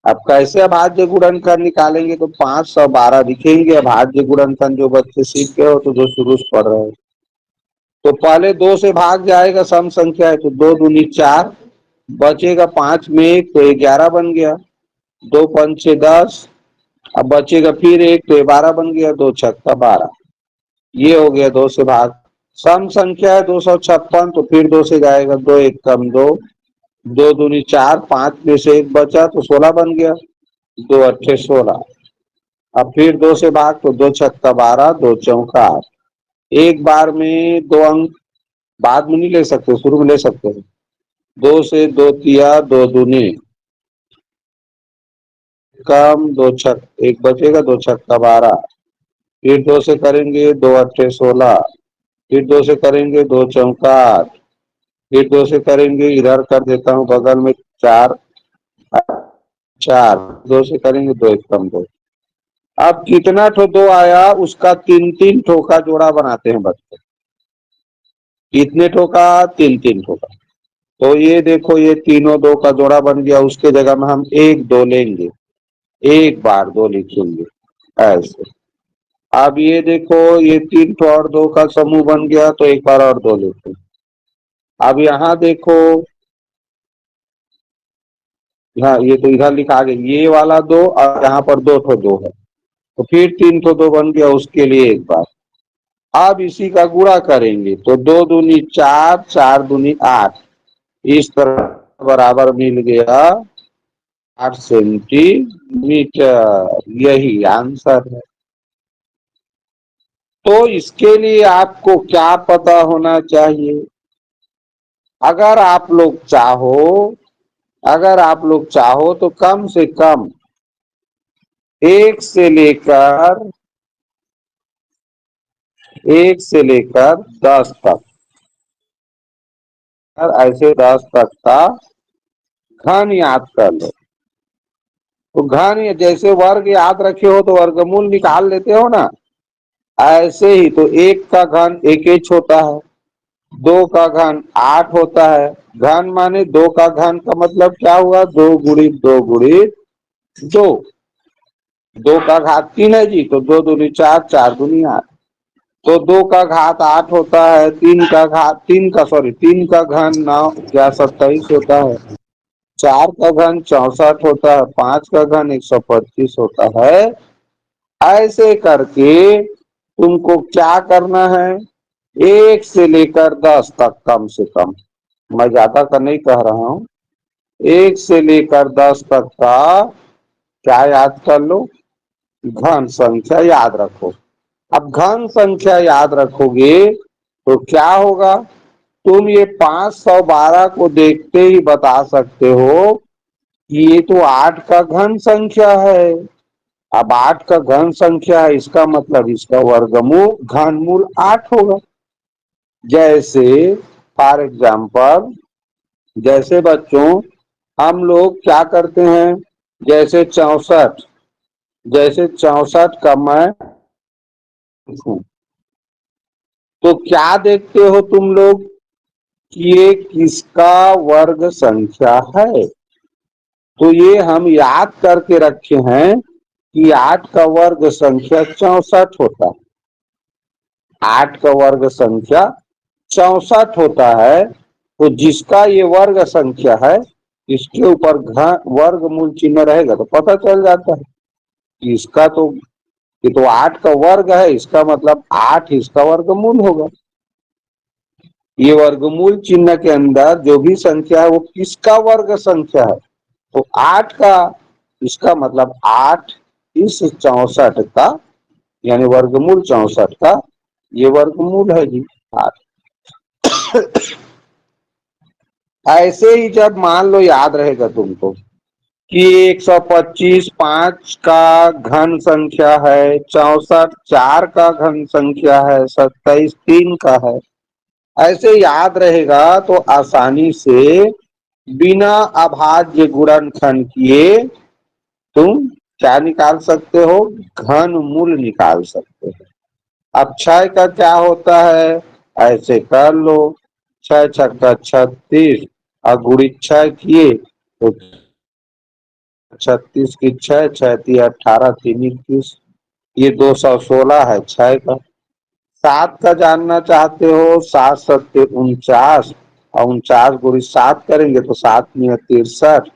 Speaker 1: अब कैसे अभाज्य गुणनखंड निकालेंगे? तो 512 दिखेंगे अभाज्य गुणनखंड, जो बच्चे सीख गए हो तो जो शुरू से पढ़ रहे हो। तो पहले 2 से भाग जाएगा, सम संख्या है तो 2 दूनी 4, बचेगा 5 में 1 तो 11 बन गया, 2 पंचे 10, अब बचेगा फिर 1 तो 12 बन गया, 2 छक्का 12। ये हो गया 2 से भाग। सम संख्या है 256, तो फिर 2 से जाएगा, 2 1 कम 2, 2 दूनी 4, 5 में से 1 बचा तो 16 बन गया, 2 अट्ठे 16। अब फिर 2 से भाग तो 2 छक्का 12, 2 चौका 8। एक बार में 2 अंक बाद में नहीं ले सकते, शुरू में ले सकते हैं। 2 से 2 तिया 2 दूनी कम, 2 छक 1 बचेगा, 2 छक्का 12। फिर 2 से करेंगे 2 अट्ठे 16, फिर 2 से करेंगे 2 चौका 8, फिर 2 से करेंगे, इधर कर देता हूँ बगल में 4 4, 2 से करेंगे 2 1 कम 2। अब कितना ठो 2 आया उसका 3 ठो का जोड़ा बनाते हैं बच्चे। कितने ठो का? 3 ठो का। तो ये देखो, ये तीनों 2 का जोड़ा बन गया, उसके जगह में हम 1 2 लेंगे, एक बार 2 लिखेंगे ऐसे। अब ये देखो, ये 3 ठो और 2 का समूह बन गया, तो एक बार और 2 लिखें। अब यहाँ देखो, हाँ ये तो इधर लिखा गया, ये वाला 2 और यहाँ पर 2 ठो 2 है, तो फिर 3 ठो 2 बन गया, उसके लिए एक बार। अब इसी का गुणा करेंगे तो 2 दूनी 4, 4 दूनी 8, इस तरह बराबर मिल गया 8 सेंटीमीटर। यही आंसर है। तो इसके लिए आपको क्या पता होना चाहिए? अगर आप लोग चाहो, अगर आप लोग चाहो तो कम से कम 1 से लेकर 10 तक, ऐसे 10 तक का घन याद कर लो। तो घन जैसे वर्ग याद रखे हो तो वर्गमूल निकाल लेते हो ना, ऐसे ही तो 1 का घन 1 h होता है, 2 का घन 8 होता है। घन माने 2 का घन का मतलब क्या हुआ? 2 गुणित 2 गुणित 2। 2 का घात 3 है जी, तो 2 दूनी 4, 4 दूनी 8, तो 2 का घात 8 होता है। 3 का घात 3 का घन 9 या 27 होता है। 4 का घन 64 होता है। 5 का घन 125 होता है। ऐसे करके तुमको क्या करना है? 1 से लेकर 10 तक कम से कम, मैं ज्यादा का नहीं कह रहा हूं, 1 से लेकर 10 तक का क्या याद कर लो? घन संख्या याद रखो। अब घन संख्या याद रखोगे तो क्या होगा? तुम ये 512 को देखते ही बता सकते हो कि ये तो 8 का घन संख्या है। अब 8 का घन संख्या है, इसका मतलब इसका वर्गमूल घनमूल 8 होगा। जैसे फॉर एग्जाम्पल, जैसे बच्चों हम लोग क्या करते हैं, जैसे 64, जैसे 64 का मैं तो क्या देखते हो तुम लोग कि ये किसका वर्ग संख्या है? तो ये हम याद करके रखे हैं कि 8 का वर्ग संख्या 64 होता है। 8 का वर्ग संख्या 64 होता है। तो जिसका ये वर्ग संख्या है, इसके ऊपर वर्गमूल चिन्ह रहेगा तो पता चल जाता है कि इसका तो ये तो 8 का वर्ग है, इसका मतलब 8 इसका वर्गमूल होगा। ये वर्गमूल चिन्ह के अंदर जो भी संख्या है वो किसका वर्ग संख्या है? तो 8 का, इसका मतलब 8 इस 64 का, यानी वर्गमूल 64 का ये वर्गमूल है जी 8। ऐसे ही जब मान लो याद रहेगा तुमको कि 125 5 का घन संख्या है, 64 4 का घन संख्या है, 27 3 का है, ऐसे याद रहेगा तो आसानी से बिना अभाज्य गुणनखंड किए तुम क्या निकाल सकते हो? घन मूल निकाल सकते हो। अब क्षय का क्या होता है? ऐसे कर लो, 6×6 = 36 और गुणित 6 किए तो 36 की 6, 6×3 = 18, 3×21, ये 216 है क्षय का। 7 का जानना चाहते हो? 7×7 = 49 और 49 × 7 करेंगे तो 7×63,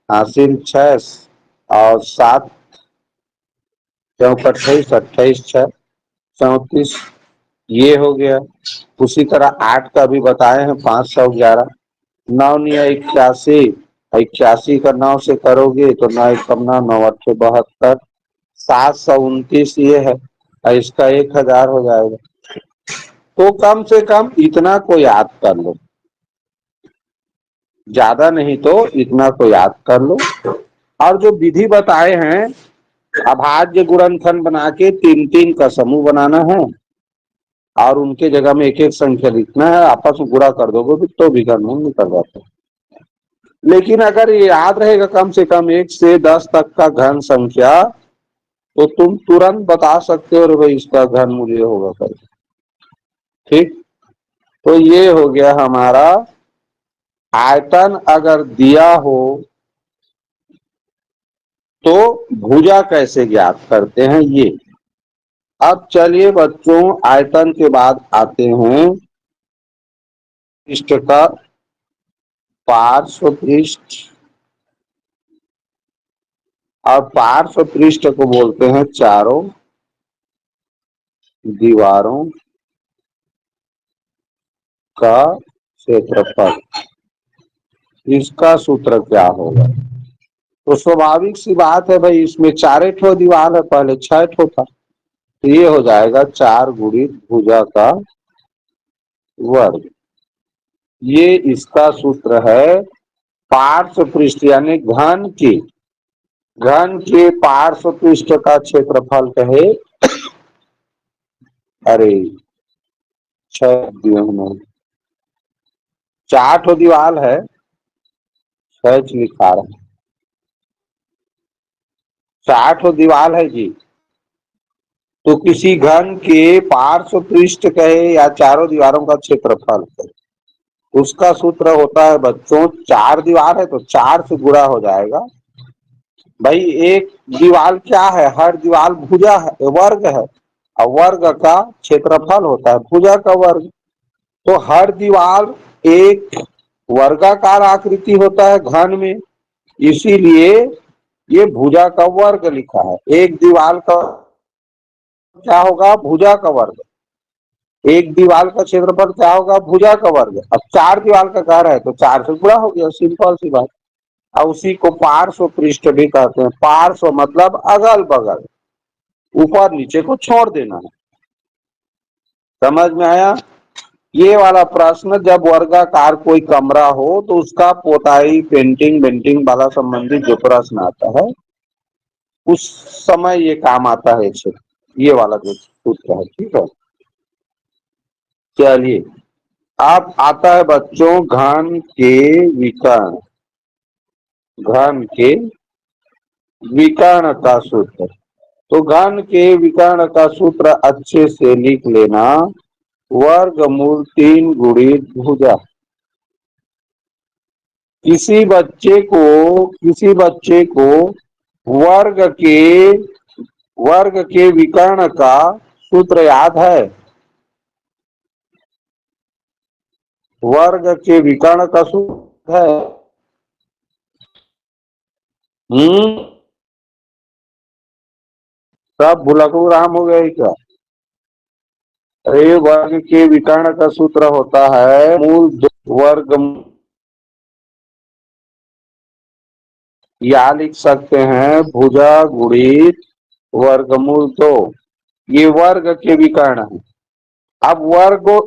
Speaker 1: हासिल 6 और 7×4 = 28, 28×6 = 34, ये हो गया। उसी तरह 8 का भी बताए हैं, 511, 9×9 = 81, 81 का 9 से करोगे तो 9×1 = 9, 9×8 = 72, 729 ये है और इसका 1000 हो जाएगा। तो कम से कम इतना को याद कर लो, ज्यादा नहीं तो इतना को याद कर लो। और जो विधि बताए हैं, अभाज्य गुणनखंड बना के 3-3 का समूह बनाना है और उनके जगह में एक एक संख्या लिखना है, आपस में गुणा कर दोगे तो भी घनमूल निकल जाता है। लेकिन अगर ये याद रहेगा कम से कम 1 से 10 तक का घन संख्या, तो तुम तुरंत बता सकते हो भाई इसका घनमूल ये होगा कर। ठीक, तो ये हो गया हमारा आयतन अगर दिया हो तो भुजा कैसे ज्ञात करते हैं ये। अब चलिए बच्चों, आयतन के बाद आते हैं पृष्ठ का पार्श्व पृष्ठ, और पार्श्व पृष्ठ को बोलते हैं चारों दीवारों का क्षेत्रफल। इसका सूत्र क्या होगा? तो स्वाभाविक सी बात है भाई, इसमें 4 ठो दीवार है, पहले 6 ठो था, तो ये हो जाएगा 4 गुणित भुजा का वर्ग। ये इसका सूत्र है। पार्श्व पृष्ठ यानी घन के पार्श्व पृष्ठ का क्षेत्रफल कहे, अरे 6 दिए उन्होंने, 4 ठो दीवार है, 6 लिखा रहा है, 4 ठो दीवार है जी। तो किसी घन के पार्श्व पृष्ठ कहे या चारों दीवारों का क्षेत्रफल कहे, उसका सूत्र होता है बच्चों, 4 दीवार है तो 4 से गुणा हो जाएगा। भाई एक दीवार क्या है? हर दीवार भुजा है, वर्ग है, और वर्ग का क्षेत्रफल होता है भुजा का वर्ग। तो हर दीवार एक वर्गाकार आकृति होता है घन में, इसीलिए ये भुजा का वर्ग लिखा है। एक दीवार का क्या होगा? भुजा का वर्ग। एक दीवार का क्षेत्रफल क्या होगा? भुजा का वर्ग। अब 4 दीवार का घर है तो 4 से गुणा हो गया, सिंपल सी बात। और उसी को पार्श्व पृष्ठ भी कहते हैं। पार्श्व मतलब अगल बगल, ऊपर नीचे को छोड़ देना है। समझ में आया? ये वाला प्रश्न जब वर्गाकार कोई कमरा हो तो उसका पोताई पेंटिंग वेंटिंग वाला संबंधित जो प्रश्न आता है उस समय ये काम आता है, ये वाला जो सूत्र है। ठीक है, चलिए अब आता है बच्चों घन के विकर्ण। घन के विकर्ण का सूत्र। तो घन के विकर्ण का सूत्र अच्छे से लिख लेना, वर्गमूल 3 गुणित भुजा। किसी बच्चे को वर्ग के विकर्ण का सूत्र याद है? वर्ग के विकर्ण का सूत्र है? सब भुलकू राम हो गए क्या? अरे वर्ग के विकर्ण का सूत्र होता है मूल वर्ग, या लिख सकते हैं भुजा गुणित वर्गमूल 2। ये वर्ग के विकर्ण है। अब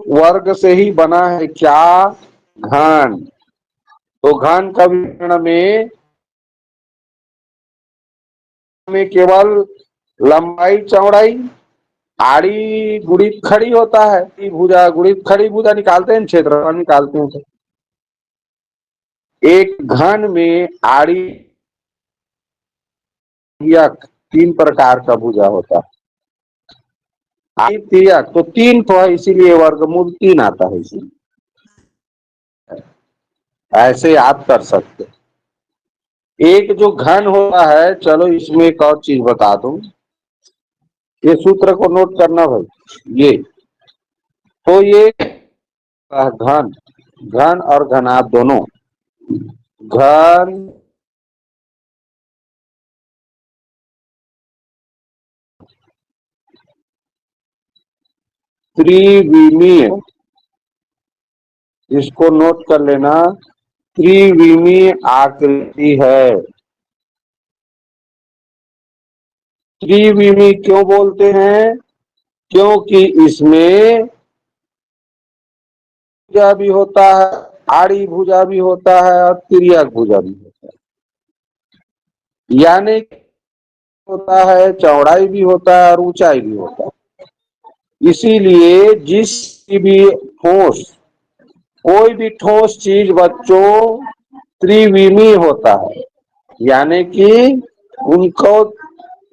Speaker 1: वर्ग से ही बना है क्या? घन। तो घन का विकर्ण में केवल लंबाई चौड़ाई आड़ी गुणित खड़ी होता है। भुजा गुणित खड़ी भुजा निकालते हैं, क्षेत्रफल निकालते हैं। तो एक घन में आड़ी तिर्यक 3 प्रकार का भुजा होता है। तिर्यक तो 3 तो है, इसीलिए वर्गमूल 3 आता है। इसीलिए ऐसे याद कर सकते। एक जो घन होता है, चलो इसमें एक और चीज बता दूं, ये सूत्र को नोट करना भाई। ये तो ये घन घन और घनाभ दोनों। घन त्रिविमीय, इसको नोट कर लेना, त्रिविमीय आकृति है। त्रिविमीय क्यों बोलते हैं? क्योंकि इसमें भुजा भी होता है, आड़ी भुजा भी होता है और तिर्यक भुजा भी होता है। यानी होता है, चौड़ाई भी होता है और ऊंचाई भी होता है। इसीलिए जिस भी ठोस, कोई भी ठोस चीज बच्चों त्रिविमीय होता है, यानी कि उनको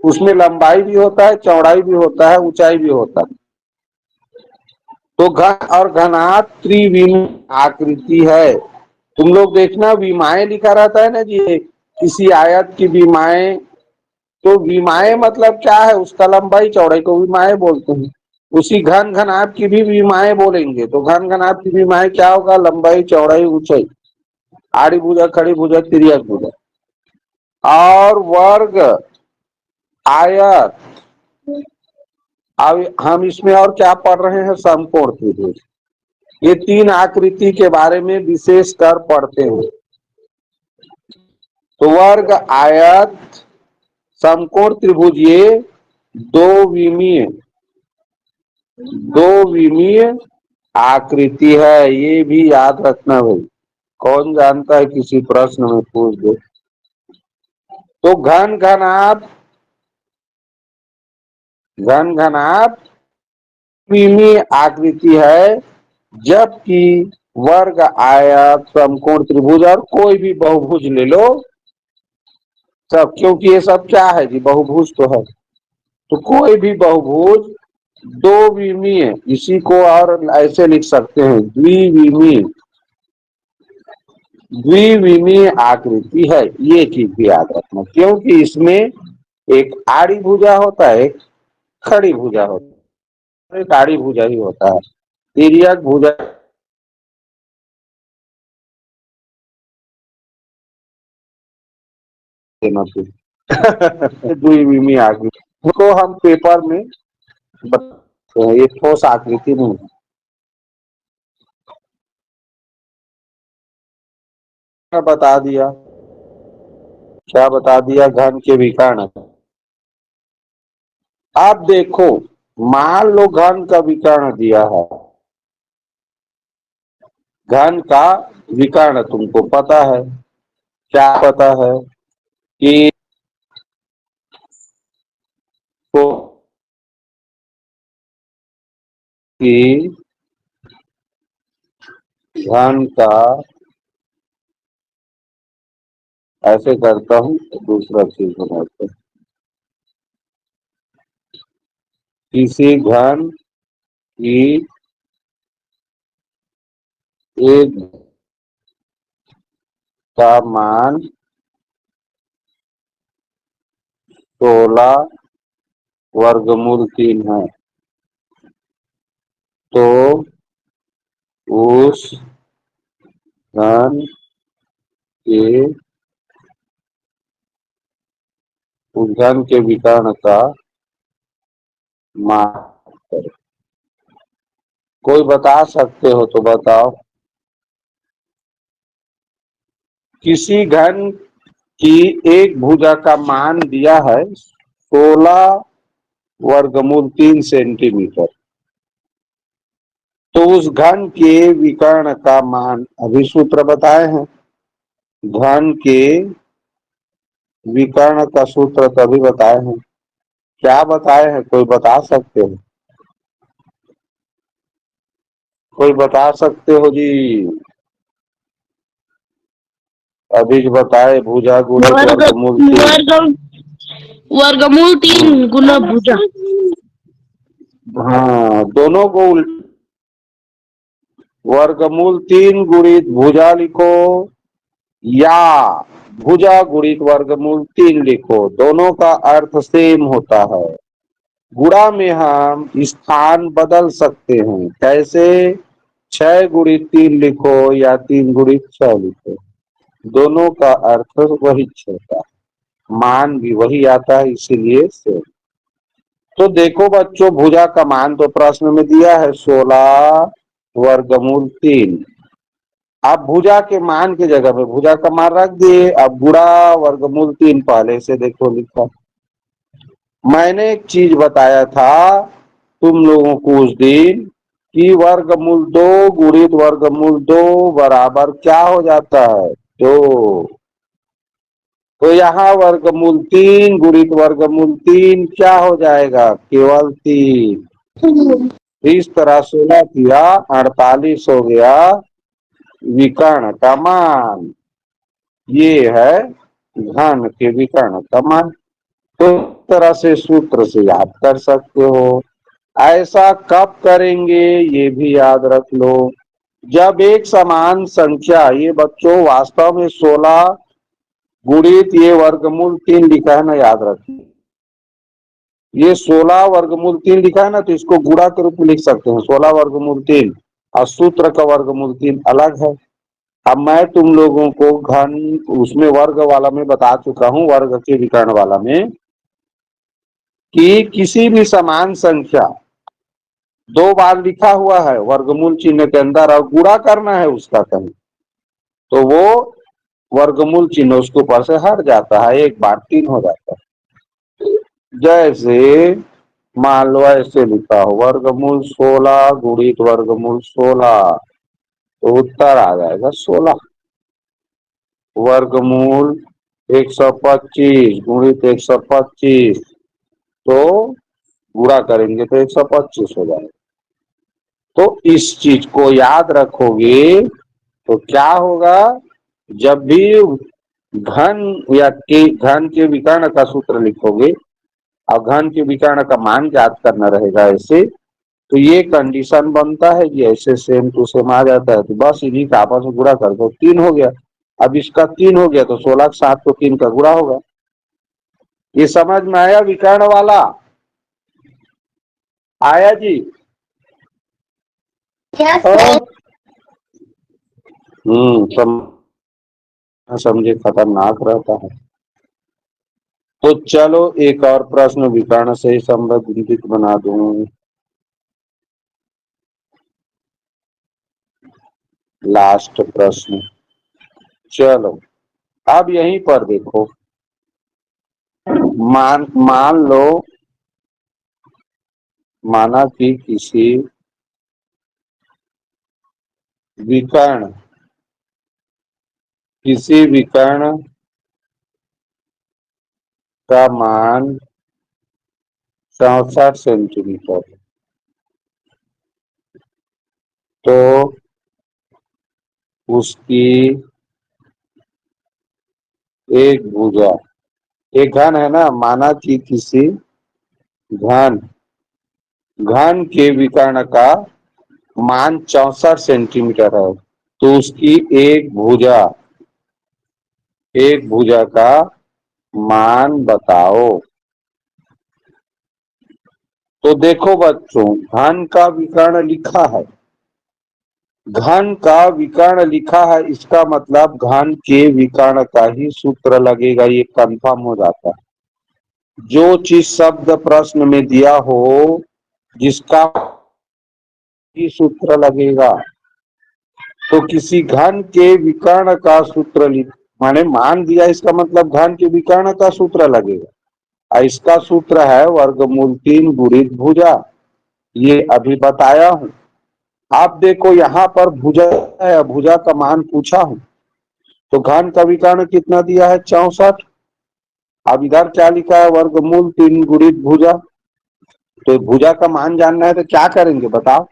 Speaker 1: उसमें लंबाई भी होता है, चौड़ाई भी होता है, ऊंचाई भी होता है। तो घन और घनाभ त्रिविमीय आकृति है। तुम लोग देखना, विमाएं लिखा रहता है ना जी, किसी आयत की विमाएं, तो विमाएं मतलब क्या है? उसका लंबाई चौड़ाई को विमाएं बोलते हैं। उसी घन घनाभ की भी विमाएं बोलेंगे, तो घन घनाभ की विमाएं क्या होगा? लंबाई, चौड़ाई, ऊंचाई, आड़ी भुजा, खड़ी भुजा, तिर्यक भुजा। और वर्ग, आयत, अब हम इसमें और क्या पढ़ रहे हैं? समकोण त्रिभुज। ये 3 आकृति के बारे में विशेष कर पढ़ते हैं। तो वर्ग, आयत, समकोण त्रिभुज, ये दो विमीय आकृति है। ये भी याद रखना भाई, कौन जानता है किसी प्रश्न में पूछ दे। तो घन घनाभ विमीय आकृति है, जबकि वर्ग, आयत, समकोण त्रिभुज और कोई भी बहुभुज ले लो सब, क्योंकि ये सब क्या है जी? बहुभुज तो है। तो कोई भी बहुभुज दो विमीय, इसी को और ऐसे लिख सकते हैं, द्विविमीय आकृति है। ये चीज भी याद रखना, क्योंकि इसमें एक आड़ी भुजा होता है, एक खड़ी भुजा होता है, एक आड़ी भुजा ही होता है। तिर्यक भुजा देना फिर द्विविमीय आकृति, उसको हम पेपर में बताते हैं, ये ठोस आकृति नहीं है। बता दिया, क्या बता दिया? घन के विकर्ण। अब देखो, मान लो घन का विकर्ण दिया है, घन का विकर्ण तुमको पता है, क्या पता है? कि को कि घन का, ऐसे करता हूं तो दूसरा चीज बनाते हैं। किसी घन की एक का मान 16√3 है, तो उस घन के विकर्ण का मान करें। कोई बता सकते हो तो बताओ। किसी घन की एक भुजा का मान दिया है 16√3 सेंटीमीटर, तो उस घन के विकर्ण का मान, अभी सूत्र बताए हैं, घन के विकर्ण का सूत्र तभी बताए हैं। क्या बताए हैं? कोई बता सकते हो? कोई बता सकते हो जी? अभी जो बताए, भुजा गुणित
Speaker 3: वर्ग
Speaker 1: वर्गमूल 3।
Speaker 3: वर्ग वर्गमूल 3 गुना भुजा।
Speaker 1: हाँ, दोनों को वर्गमूल 3 गुणित भुजा लिखो या भुजा गुणित वर्गमूल 3 लिखो, दोनों का अर्थ सेम होता है। गुणा में हम स्थान बदल सकते हैं, कैसे? 6 गुणित 3 लिखो या 3 गुणित 6 लिखो, दोनों का अर्थ वही होता है, मान भी वही आता है, इसीलिए सेम। तो देखो बच्चों, भुजा का मान तो प्रश्न में दिया है 16 वर्गमूल 3। अब भुजा के मान की जगह पे भुजा का मान रख दिए। अब गुणा वर्गमूल 3 पहले से देखो लिखा। मैंने एक चीज बताया था तुम लोगों को उस दिन कि वर्गमूल 2 गुणित वर्गमूल 2 बराबर क्या हो जाता है? 2। तो यहाँ वर्गमूल 3 गुणित वर्गमूल 3 क्या हो जाएगा? केवल 3। इस तरह 16 किया 48 हो गया विकर्ण का मान। ये है घन के विकर्ण का मान। तो इस तरह से सूत्र से याद कर सकते हो। ऐसा कब करेंगे ये भी याद रख लो, जब एक समान संख्या, ये बच्चों वास्तव में 16 गुणित ये वर्गमूल 3 लिखा है ना, याद रखिए। ये 16 वर्गमूल 3 लिखा है ना, तो इसको गुणा के रूप में लिख सकते हैं 16 वर्गमूल 3, और सूत्र का वर्गमूल 3 अलग है। अब मैं तुम लोगों को घन उसमें वर्ग वाला में बता चुका हूं, वर्ग के विकर्ण वाला में, कि किसी भी समान संख्या 2 बार लिखा हुआ है वर्गमूल चिन्ह के अंदर और गुणा करना है उसका कहीं, तो वो वर्गमूल चिन्ह उसके ऊपर से हट जाता है, एक बार 3 हो जाता है। जैसे मान लो ऐसे लिखा हो वर्गमूल 16 गुणित वर्गमूल 16, तो उत्तर आ जाएगा 16। वर्गमूल 125 गुणित 125, तो गुणा करेंगे तो 125 हो जाएगा। तो इस चीज को याद रखोगे तो क्या होगा, जब भी घन या के घन के विकर्ण का सूत्र लिखोगे और घन के विकर्ण का मान ज्ञात करना रहेगा ऐसे, तो ये कंडीशन बनता है कि ऐसे सेम टू सेम आ जाता है, तो बस इन्हीं का आपस में गुणा कर दो, 3 हो गया। अब इसका 3 हो गया तो 16 के साथ तो 3 का गुणा होगा। ये समझ में आया विकर्ण वाला? आया जी? समझे खतरनाक रहता है। तो चलो एक और प्रश्न विकर्ण से ही संबंधित बना दूं। लास्ट प्रश्न, चलो अब यहीं पर देखो, मान लो माना कि विकर्ण किसी विकर्ण का मान 64 सेंटीमीटर, तो उसकी एक भुजा, एक घन है ना, माना कि किसी घन घन के विकर्ण का मान 64 सेंटीमीटर है, तो उसकी एक भुजा का मान बताओ। तो देखो बच्चों, घन का विकर्ण लिखा है, घन का विकर्ण लिखा है, इसका मतलब घन के विकर्ण का ही सूत्र लगेगा, ये कंफर्म हो जाता है। जो चीज शब्द प्रश्न में दिया हो जिसका ही सूत्र लगेगा, तो किसी घन के विकर्ण का सूत्र माने मान दिया, इसका मतलब घन के विकर्ण का सूत्र लगेगा, और इसका सूत्र है वर्गमूल 3 गुणित भुजा, ये अभी बताया हूं। आप देखो यहाँ पर भुजा है, भुजा का मान पूछा हूं, तो घन का विकर्ण कितना दिया है? 64। अब इधर क्या लिखा है? वर्गमूल 3 गुणित भुजा। तो भुजा का मान जानना है तो क्या करेंगे बताओ,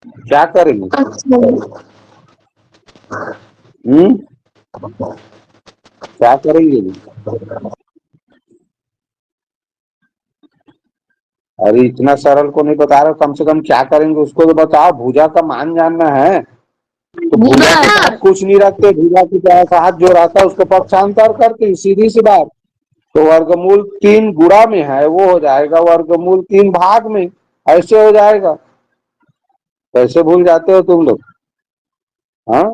Speaker 1: क्या करेंगे?
Speaker 3: अच्छा।
Speaker 1: हम्म क्या करेंगे? अरे इतना सरल को नहीं बता रहे, कम से कम क्या करेंगे उसको तो बताओ। भुजा का मान जानना है तो भुजा के साथ कुछ नहीं रखते, भुजा की तरह हाथ जो रहता है उसको पक्षांतर करके, सीधी सी बात। तो वर्गमूल 3 गुणा में है, वो हो जाएगा वर्गमूल 3 भाग में, ऐसे हो जाएगा। कैसे भूल जाते हो तुम लोग? हाँ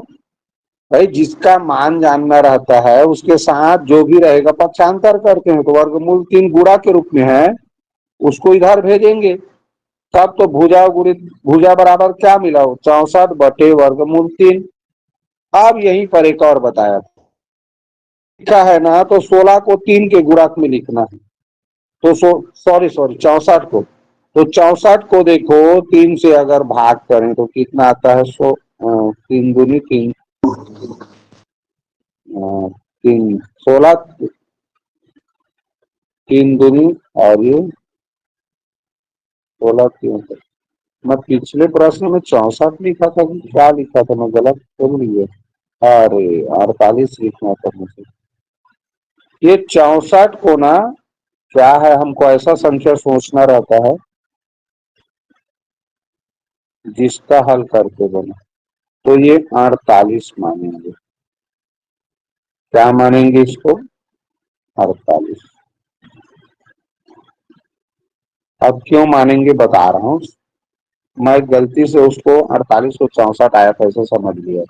Speaker 1: भाई, जिसका मान जानना रहता है उसके साथ जो भी रहेगा पक्षांतर करते हैं। तो वर्गमूल 3 गुणा के रूप में है, उसको इधर भेजेंगे। तब तो भुजा गुणित भुजा बराबर क्या मिला हो, 64 बटे वर्गमूल 3। अब यहीं पर एक और बताया लिखा है ना, तो 16 को 3 के गुणक में लिखना है। तो सॉरी 64 को, तो 64 को देखो 3 से अगर भाग करें तो कितना आता है? 3 दूनी 3, 3 16, 3 दूनी, और ये 16 3। मैं पिछले प्रश्न में 64 लिखा था कि क्या लिखा था, मैं गलत बोल लिया। अरे 48 लिखना था मुझे। ये 64 को ना, क्या है, हमको ऐसा संख्या सोचना रहता है जिसका हल करके बने। तो ये 48 मानेंगे। क्या मानेंगे इसको? 48। अब क्यों मानेंगे बता रहा हूं। मैं गलती से उसको 48 को 64 आया था ऐसे समझ लिया।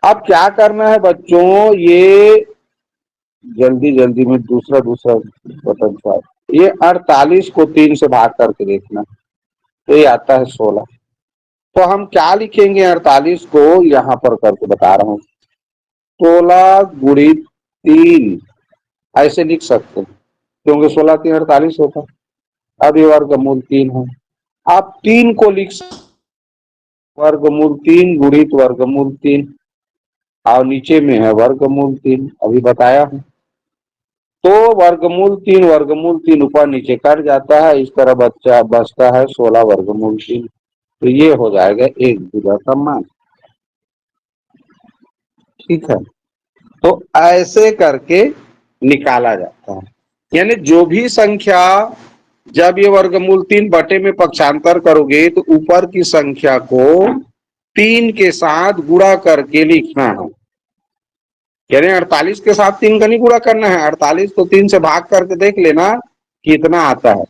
Speaker 1: अब क्या करना है बच्चों, ये जल्दी जल्दी में दूसरा बटन छाप। ये 48 को 3 से भाग करके देखना, तो ये आता है 16। तो हम क्या लिखेंगे? 48 को यहां पर करके बता रहा हूं, 16 गुणित 3 ऐसे लिख सकते हैं, क्योंकि 16 3 48 होता। अब ये वर्गमूल 3 है। आप 3 को लिख सकते, वर्गमूल 3 गुणित वर्गमूल 3, और नीचे में है वर्गमूल 3, अभी बताया हूं। तो वर्गमूल 3 ऊपर नीचे कट जाता है, इस तरह बच्चा बचता है 16 वर्गमूल 3। तो ये हो जाएगा एक भुजा का मान। ठीक है, तो ऐसे करके निकाला जाता है। यानी जो भी संख्या, जब ये वर्गमूल 3 बटे में पक्षांतर करोगे तो ऊपर की संख्या को 3 के साथ गुणा करके लिखना है। यानी 48 के साथ 3 का नहीं गुणा करना है, 48 को 3 से भाग करके देख लेना कितना आता है।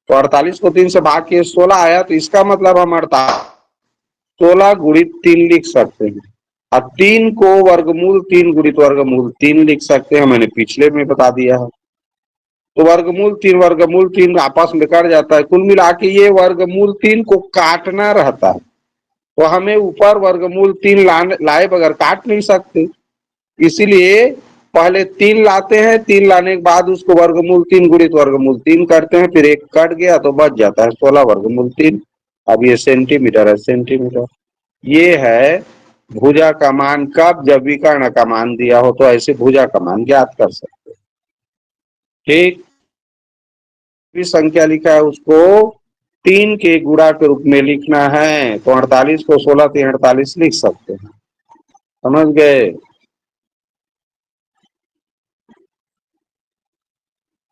Speaker 1: तो 48 को 3 से भाग के 16 आया, तो इसका मतलब हम 16 गुणित 3 लिख सकते हैं। अब 3 को वर्गमूल 3 गुणित वर्गमूल 3 लिख सकते हैं, मैंने पिछले में बता दिया है। तो वर्गमूल 3 आपस में कट जाता है। कुल मिला के ये वर्गमूल 3 को काटना रहता है, तो हमें ऊपर वर्गमूल 3 लाए बगैर काट नहीं सकते। इसीलिए पहले 3 लाते हैं, 3 लाने के बाद उसको वर्गमूल 3 गुणित वर्गमूल 3 करते हैं, फिर एक कट गया तो बच जाता है 16 वर्गमूल 3। अब ये सेंटीमीटर है, सेंटीमीटर। ये है भुजा का मान। कब? जब विकर्ण का मान दिया हो तो ऐसे भुजा का मान ज्ञात कर सकते। ठीक, संख्या लिखा है उसको 3 के गुणा के रूप में लिखना है, तो 48 को 16 3 48 लिख सकते हैं। समझ गए?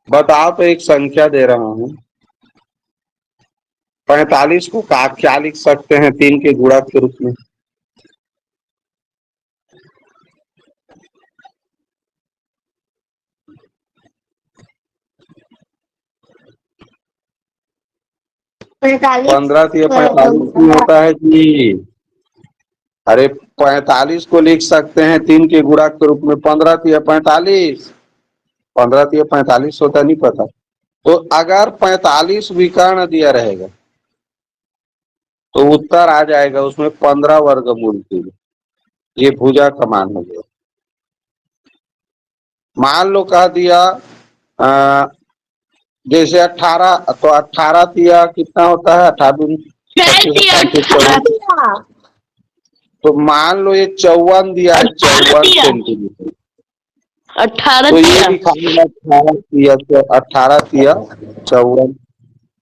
Speaker 1: बताओ, तो एक संख्या दे रहा हूं, 45 को क्या लिख सकते हैं 3 के गुणक के रूप में?
Speaker 2: पैंतालीस
Speaker 1: 15 या 45 नहीं होता है जी। अरे 45 को लिख सकते हैं 3 के गुणक के रूप में, 15 या 45, 15 या 45 होता, नहीं पता। तो अगर 45 विकर्ण दिया रहेगा तो उत्तर आ जाएगा उसमें 15 वर्गमूल 3। ये भुजा का मान हो गया। मान लो कह दिया जैसे 18, तो 18 तिया कितना होता है? 18 तो मान लो ये 54 दिया है, 54 सेंटीमीटर।
Speaker 3: 18
Speaker 1: तो ये
Speaker 3: दिया।
Speaker 1: दिखाएगा 18 तिया, तो 18 तिया 54।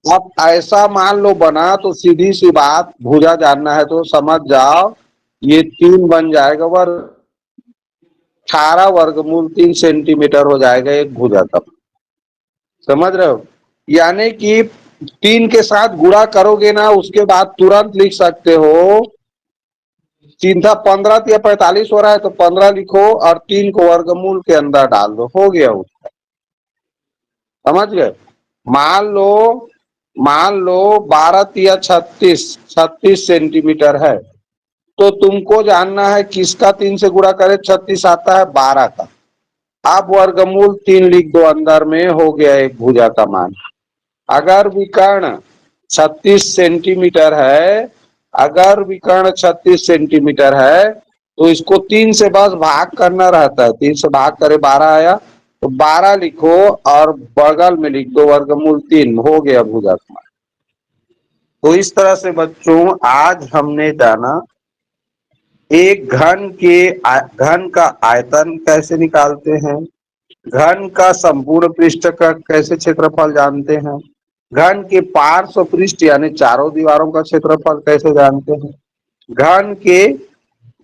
Speaker 1: अब ऐसा मान लो बना, तो सीधी सी बात, भुजा जानना है तो समझ जाओ, ये 3 बन जाएगा वर्ग। 18 वर्गमूल 3 सेंटीमीटर हो जाएगा एक भुजा का। समझ रहे हो? यानी कि 3 के साथ गुणा करोगे ना, उसके बाद तुरंत लिख सकते हो। 3 था 15 या 45 हो रहा है तो 15 लिखो और 3 को वर्गमूल के अंदर डाल दो, हो गया उसका। समझ गए? मान लो 12 या 36 सेंटीमीटर है, तो तुमको जानना है किसका 3 से गुणा करे 36 आता है, 12 का। आप वर्गमूल 3 लिख दो अंदर में, हो गया एक भुजा का मान। अगर विकर्ण 36 सेंटीमीटर है, अगर विकर्ण 36 सेंटीमीटर है तो इसको 3 से बस भाग करना रहता है। 3 से भाग करे 12 आया, तो 12 लिखो और बगल में लिख दो वर्गमूल 3, हो गया भुजा का मान। तो इस तरह से बच्चों आज हमने जाना एक घन का आयतन कैसे निकालते हैं, घन का संपूर्ण पृष्ठ का कैसे क्षेत्रफल जानते हैं, घन के पार्श्व पृष्ठ यानी चारों दीवारों का क्षेत्रफल कैसे जानते हैं, घन के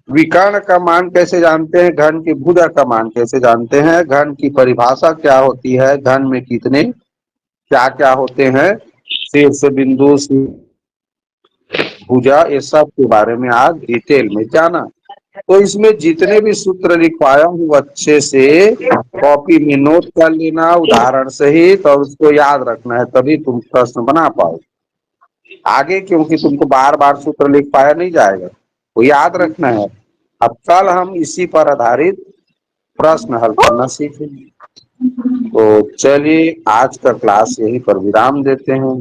Speaker 1: विकर्ण का मान कैसे जानते हैं, घन की भुजा का मान कैसे जानते हैं, घन की परिभाषा क्या होती है, घन में कितने क्या क्या होते हैं, शीर्ष बिंदु भुजा, ये सब के बारे में आज डिटेल में जाना। तो इसमें जितने भी सूत्र लिखवाया हूँ अच्छे से कॉपी में नोट कर लेना उदाहरण सहित, और उसको याद रखना है, तभी तुम प्रश्न बना पाओ आगे, क्योंकि तुमको बार बार सूत्र लिख पाया नहीं जाएगा, वो याद रखना है। अब कल हम इसी पर आधारित प्रश्न हल करना सीखेंगे। तो चलिए आज का क्लास यहीं पर विराम देते हैं।